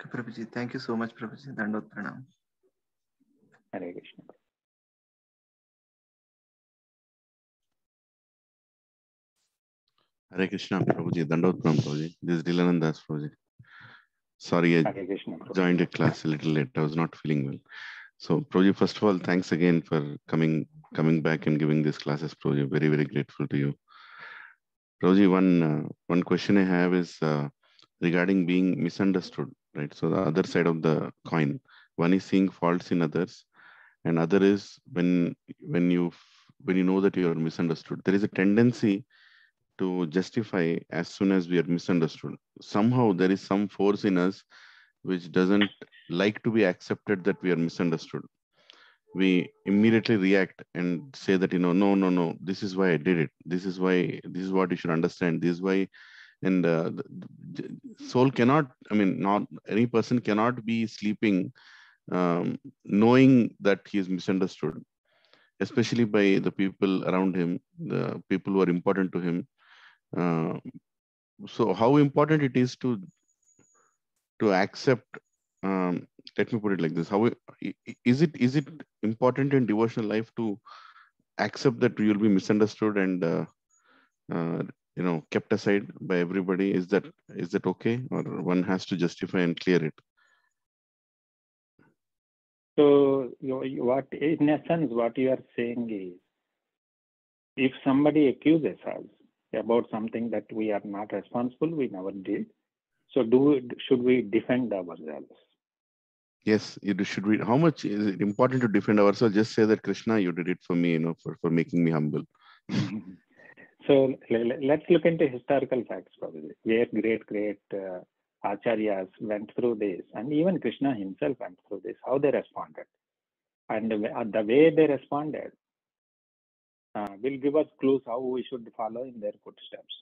Okay, Prabhuji. Thank you so much, Prabhuji. Dandot Pranam. Hare Krishna. Hare Krishna, Prabhuji. Dandot Pranam, Prabhuji. This is Dilanand Das, Prabhuji. Sorry, I joined a class a little late. I was not feeling well. So, Prabhuji, first of all, thanks again for coming back and giving these classes, Prabhuji. Very, very grateful to you. Prabhuji, one question I have is regarding being misunderstood, right? So the other side of the coin, one is seeing faults in others, and other is when you know that you are misunderstood. There is a tendency to justify as soon as we are misunderstood. Somehow there is some force in us which doesn't like to be accepted that we are misunderstood. We immediately react and say that, no, this is why I did it. This is what you should understand. This is why. And the soul cannot, not any person cannot be sleeping knowing that he is misunderstood, especially by the people around him, the people who are important to him. So how important it is to accept, let me put it like this, how is it important in devotional life to accept that you'll be misunderstood and kept aside by everybody? Is that okay, or one has to justify and clear it? So what in essence what you are saying is, if somebody accuses us about something that we are not responsible, we never did, so should we defend ourselves? Yes, should we. How much is it important to defend ourselves? Just say that, Krishna, you did it for me, for making me humble. So let's look into historical facts, probably, where great acharyas went through this, and even Krishna himself went through this, how they responded. And the way they responded will give us clues how we should follow in their footsteps.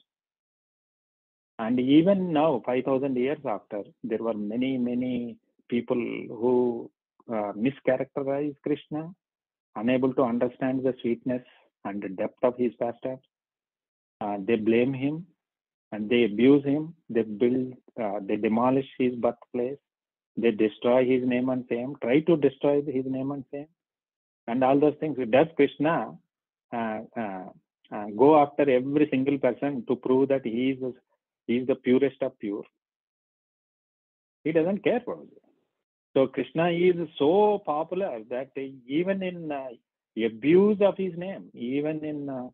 And even now, 5,000 years after, there were many people who mischaracterize Krishna, unable to understand the sweetness and the depth of his pastimes. They blame him and they abuse him. They demolish his birthplace. They destroy his name and fame, try to destroy his name and fame, and all those things. Does Krishna go after every single person to prove that he is the purest of pure? He doesn't care for it. So Krishna is so popular that even in abuse of his name, even in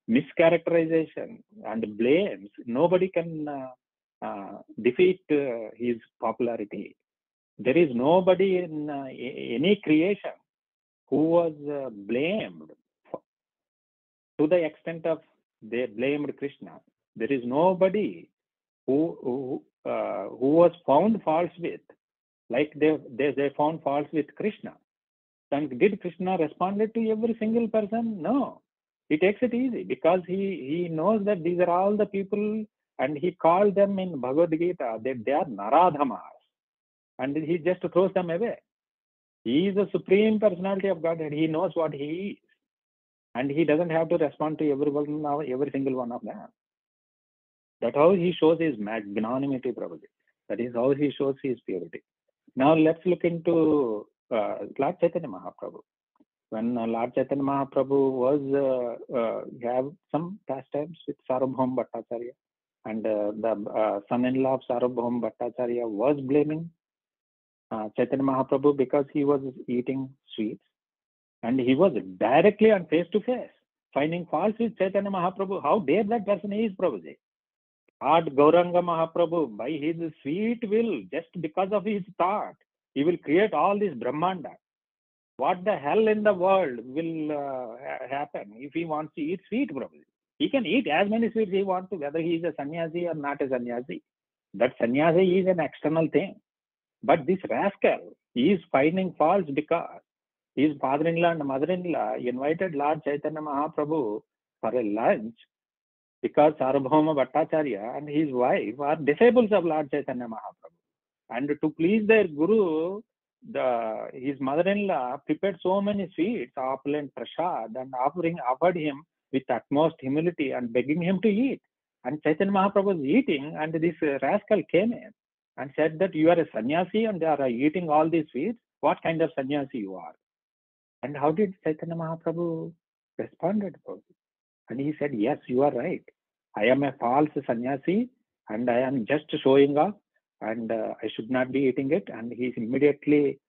mischaracterization and blames, nobody can defeat his popularity. There is nobody in any creation who was blamed to the extent of they blamed Krishna. There is nobody who was found false with, like they found faults with Krishna. And did Krishna respond to every single person? No. He takes it easy because he knows that these are all the people, and he called them in Bhagavad Gita that they are Naradhamas, and he just throws them away. He is the supreme personality of God, and he knows what he is, and he doesn't have to respond to every single one of them. That's how he shows his magnanimity, probably. That is how he shows his purity. Now let's look into Lord Chaitanya Mahaprabhu. When Lord Chaitanya Mahaprabhu was have some pastimes with Sarvabhauma Bhattacharya, And the son-in-law of Sarvabhauma Bhattacharya was blaming Chaitanya Mahaprabhu because he was eating sweets. And he was directly and face to face finding faults with Chaitanya Mahaprabhu. How dare that person is, Prabhuji? Lord Gauranga Mahaprabhu, by his sweet will, just because of his thought, he will create all this Brahmanda. What the hell in the world will happen if he wants to eat sweet, Prabhuji? He can eat as many sweets he wants to, whether he is a sannyasi or not a sannyasi. That sannyasi is an external thing. But this rascal, he is finding faults because his father-in-law and mother-in-law invited Lord Chaitanya Mahaprabhu for a lunch because Sarvabhauma Bhattacharya and his wife are disciples of Lord Chaitanya Mahaprabhu. And to please their guru, his mother-in-law prepared so many sweets, opulent prasad, and offered him with utmost humility and begging him to eat. And Chaitanya Mahaprabhu was eating, and this rascal came in and said that you are a sannyasi and you are eating all these sweets. What kind of sannyasi you are? And how did Chaitanya Mahaprabhu responded? And he said, yes, you are right. I am a false sannyasi and I am just showing off and I should not be eating it. And he immediately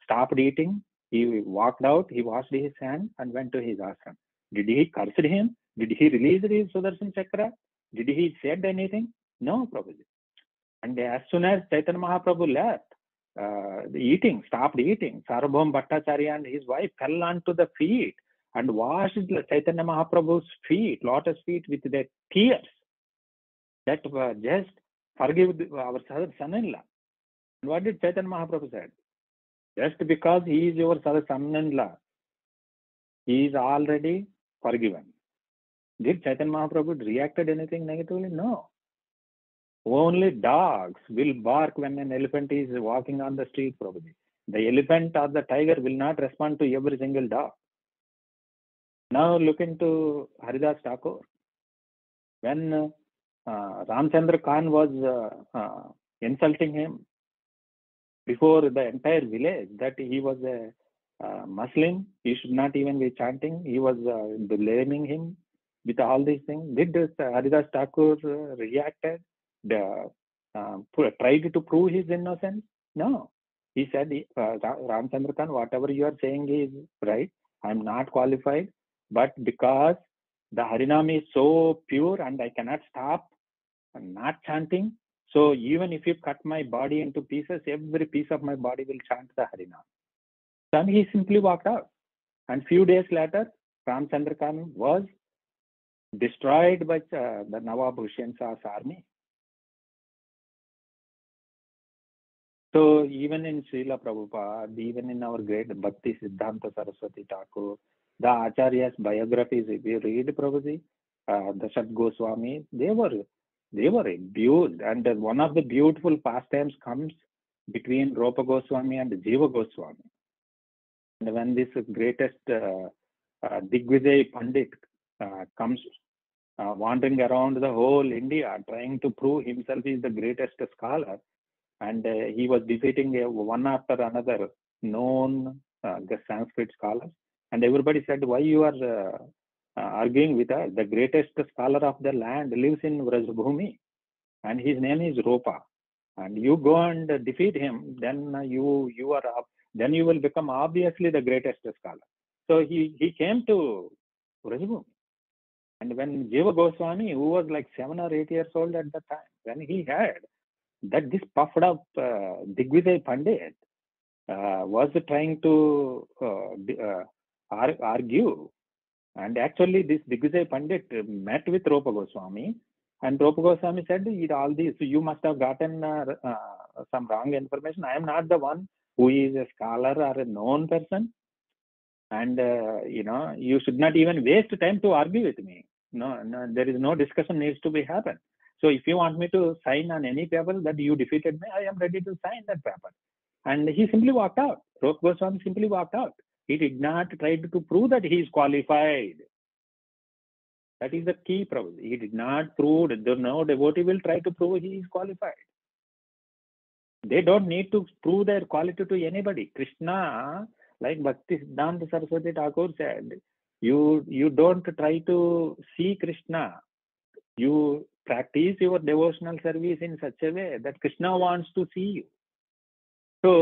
stopped eating. He walked out, he washed his hands and went to his ashram. Did he curse him? Did he release his Sudarshan Chakra? Did he said anything? No, Prabhuji. And as soon as Chaitanya Mahaprabhu left, stopped eating, Sarvabhauma Bhattacharya and his wife fell onto the feet and washed Chaitanya Mahaprabhu's feet, lotus feet, with their tears. That just forgive our son-in-law. And what did Chaitanya Mahaprabhu said? Just because he is your son-in-law, he is already forgiven. Did Chaitanya Mahaprabhu reacted anything negatively? No. Only dogs will bark when an elephant is walking on the street, probably. The elephant or the tiger will not respond to every single dog. Now look into Haridas Thakur. When Ramchandra Khan was insulting him before the entire village that he was a Muslim, he should not even be chanting, he was blaming him with all these things. Did Haridas Thakur reacted? Tried to prove his innocence? No. He said, Ramchandra Khan, whatever you are saying is right. I am not qualified, but because the Harinam is so pure and I cannot stop not chanting, so even if you cut my body into pieces, every piece of my body will chant the Harinam. Then he simply walked out. And few days later, Ramchandra Khan was destroyed by the Nawab Hussain Shah's army. So even in Srila Prabhupada, even in our great Bhakti Siddhanta Saraswati Thakur, the Acharyas biographies, if you read Prabhuji, the Sat Goswami, they were abused. And one of the beautiful pastimes comes between Rupa Goswami and Jiva Goswami. And when this greatest Digvijay Pandit comes wandering around the whole India, trying to prove himself is the greatest scholar, and he was defeating one after another known the Sanskrit scholars, and everybody said, why you are arguing with us? The greatest scholar of the land lives in Vrajabhumi, and his name is Rupa, and you go and defeat him, then you will become obviously the greatest scholar. So he came to Vrajabhumi, and when Jiva Goswami, who was like 7 or 8 years old at the time, when he heard that this puffed up Digvijay Pandit was trying to argue, and actually this Digvijay Pandit met with Rupa Goswami, and Rupa Goswami said, all these, so you must have gotten some wrong information. I am not the one who is a scholar or a known person, and you should not even waste time to argue with me. No, there is no discussion needs to be happen. So if you want me to sign on any paper that you defeated me, I am ready to sign that paper. And he simply walked out. Rupa Goswami simply walked out. He did not try to prove that he is qualified. That is the key problem. He did not prove that no devotee will try to prove he is qualified. They don't need to prove their quality to anybody. Krishna, like Bhakti Siddhanta Saraswati Thakur said, you don't try to see Krishna. You practice your devotional service in such a way that Krishna wants to see you. So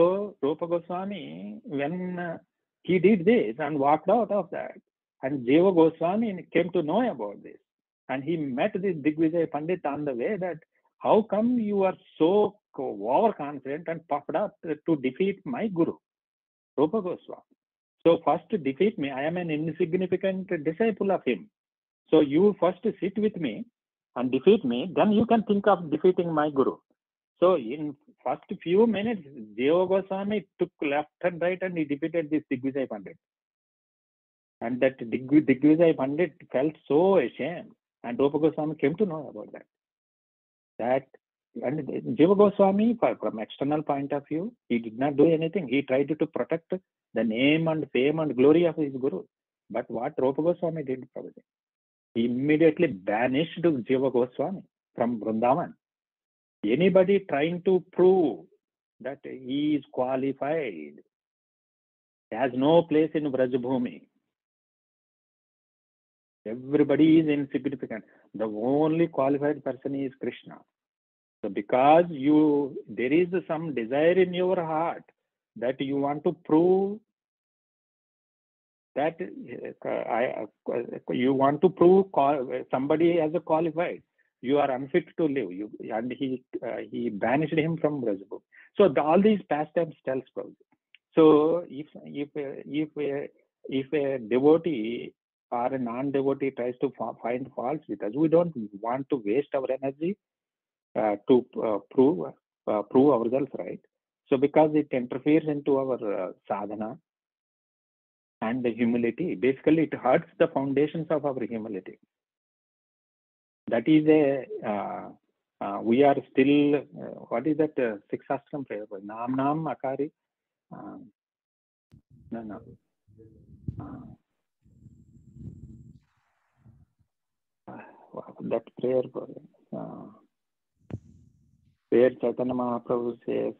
Rupa Goswami, when he did this and walked out of that, and Jiva Goswami came to know about this, and he met this Digvijay Pandit on the way, that how come you are so overconfident and puffed up to defeat my Guru, Rupa Goswami? So first defeat me. I am an insignificant disciple of him. So you first sit with me and defeat me, then you can think of defeating my Guru. So in first few minutes, Jiva Goswami took left and right and he defeated this Digvijay Pandit. And that Digvijay Pandit felt so ashamed, and Rupa Goswami came to know about that. And Jiva Goswami, from external point of view, he did not do anything. He tried to protect the name and fame and glory of his Guru. But what Rupa Goswami did, Prabhuji, he immediately banished Jiva Goswami from Vrindavan. Anybody trying to prove that he is qualified has no place in Vrajabhumi. Everybody is insignificant. The only qualified person is Krishna. So because there is some desire in your heart that you want to prove that you want to prove somebody as a qualified, you are unfit to live. And he banished him from Vrajabhumi. So all these pastimes tells Prabhupada. So if a devotee or a non-devotee tries to find faults with us, we don't want to waste our energy to prove ourselves right. So because it interferes into our sadhana and the humility, basically it hurts the foundations of our humility. That is we are still, what is that Sikshastram prayer? Nam Akari? No. That prayer, where Chaitanya Mahaprabhu says,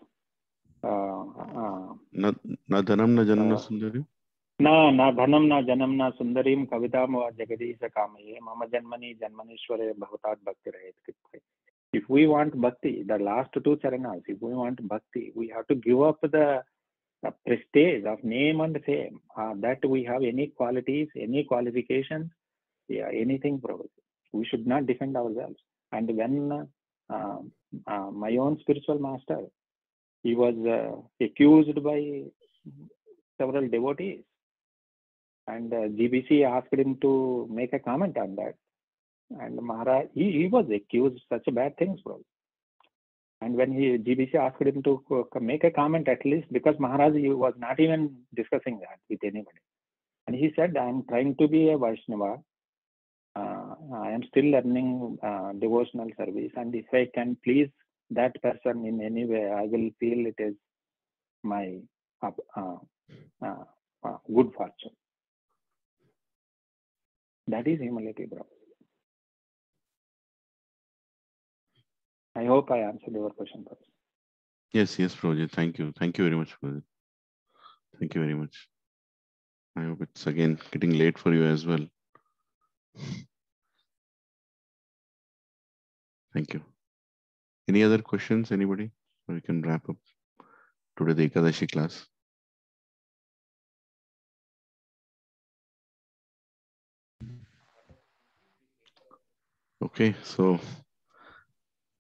Na dhanam na janam na sundarim. Na dhanam na janam na sundarim kavitam va jagadisha kamaye mama janmani janmanishware bhavatat bhakti rahit. If we want bhakti, the last two charanas, if we want bhakti, we have to give up the prestige of name and fame, that we have any qualities, any qualifications, anything. We should not defend ourselves. And when my own spiritual master, he was accused by several devotees, and GBC asked him to make a comment on that. And Maharaj, he was accused such bad things, bro. And when GBC asked him to make a comment, at least, because Maharaj was not even discussing that with anybody. And he said, I am trying to be a Vaishnava. I am still learning devotional service. And if I can please that person in any way, I will feel it is my good fortune. That is humility, bro. I hope I answered your question, bro. Yes, Prabhuji. Thank you. Thank you very much, Prabhuji. Thank you very much. I hope it's again getting late for you as well. Thank you. Any other questions, anybody? Or we can wrap up today the Ekadashi class. Okay, so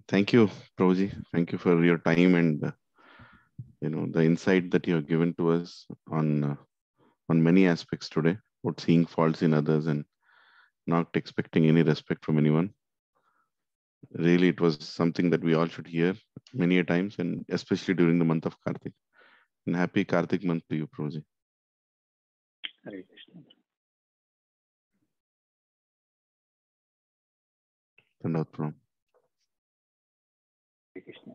thank you, Prabhuji. Thank you for your time and the insight that you have given to us on many aspects today, about seeing faults in others and not expecting any respect from anyone. Really, it was something that we all should hear many a times, and especially during the month of Kartik. And happy Kartik month to you, Prabhuji. Hare Krishna. Dandavat Pranam. Hare Krishna.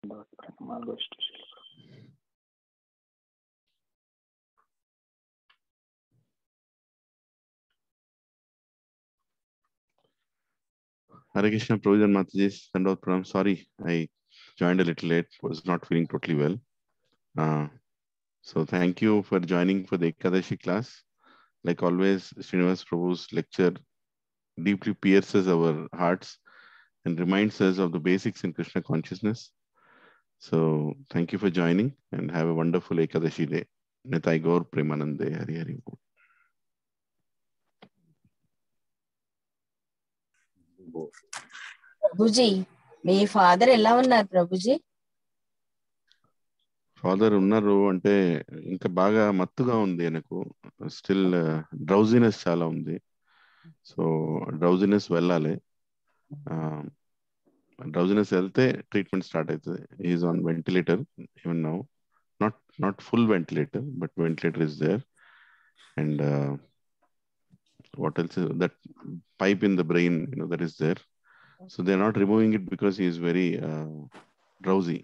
Dandavat Pranam. All goes to Shri Prabhu. Hare Krishna, Prabhuji and Mataji. Dandavat Pranam. Sorry, I joined a little late. Was not feeling totally well. So thank you for joining for the Ekadashi class. Like always, Srinivas Prabhu's lecture deeply pierces our hearts. and reminds us of the basics in Krishna consciousness. So thank you for joining and have a wonderful Ekadashi day. Nitai Gaur Premanande Hari Hari Bol. Prabhuji me father ఎలా ఉన్నారు Prabhuji? Father ఉన్నారు అంటే ఇంకా బాగా మత్తుగా ఉంది ఆయనకు. Still drowsiness చాలా ఉంది. సో డ్రౌజినెస్ వెళ్ళాలి. డ్రౌజినెస్ వెళ్తే ట్రీట్మెంట్ స్టార్ట్ అవుతుంది. Is on ventilator even now. Not full ventilator, but ventilator is there. And what else is that pipe in the brain, that is there. So they're not removing it because he is very drowsy.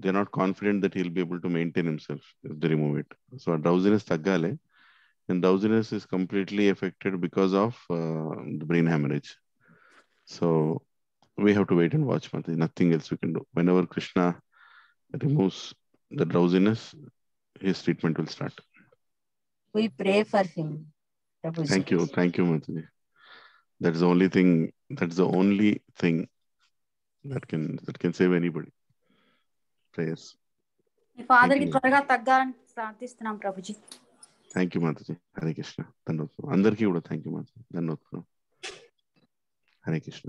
They're not confident that he'll be able to maintain himself if they remove it. So drowsiness taggale, and drowsiness is completely affected because of the brain hemorrhage. So we have to wait and watch. Nothing else we can do. Whenever Krishna removes the drowsiness, his treatment will start. We pray for him, Prabhuji. Thank you, Mataji. That's the only thing that can save anybody. Prayers. మీ father కి త్వరగా తగ్గాలని ప్రార్థిస్తున్నాం ప్రభుజీ. Thank you మాతాజీ. హరే కృష్ణ. ధన్యవాదాలు అందరికీ కూడా. థ్యాంక్ యూ మాతాజీ. ధన్యవాదాలు. హరే కృష్ణ.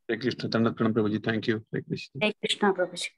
హరే కృష్ణ. ధన్యవాదాలు ప్రభుజీ. Thank you. హరే కృష్ణ. హరే కృష్ణ ప్రభుజీ.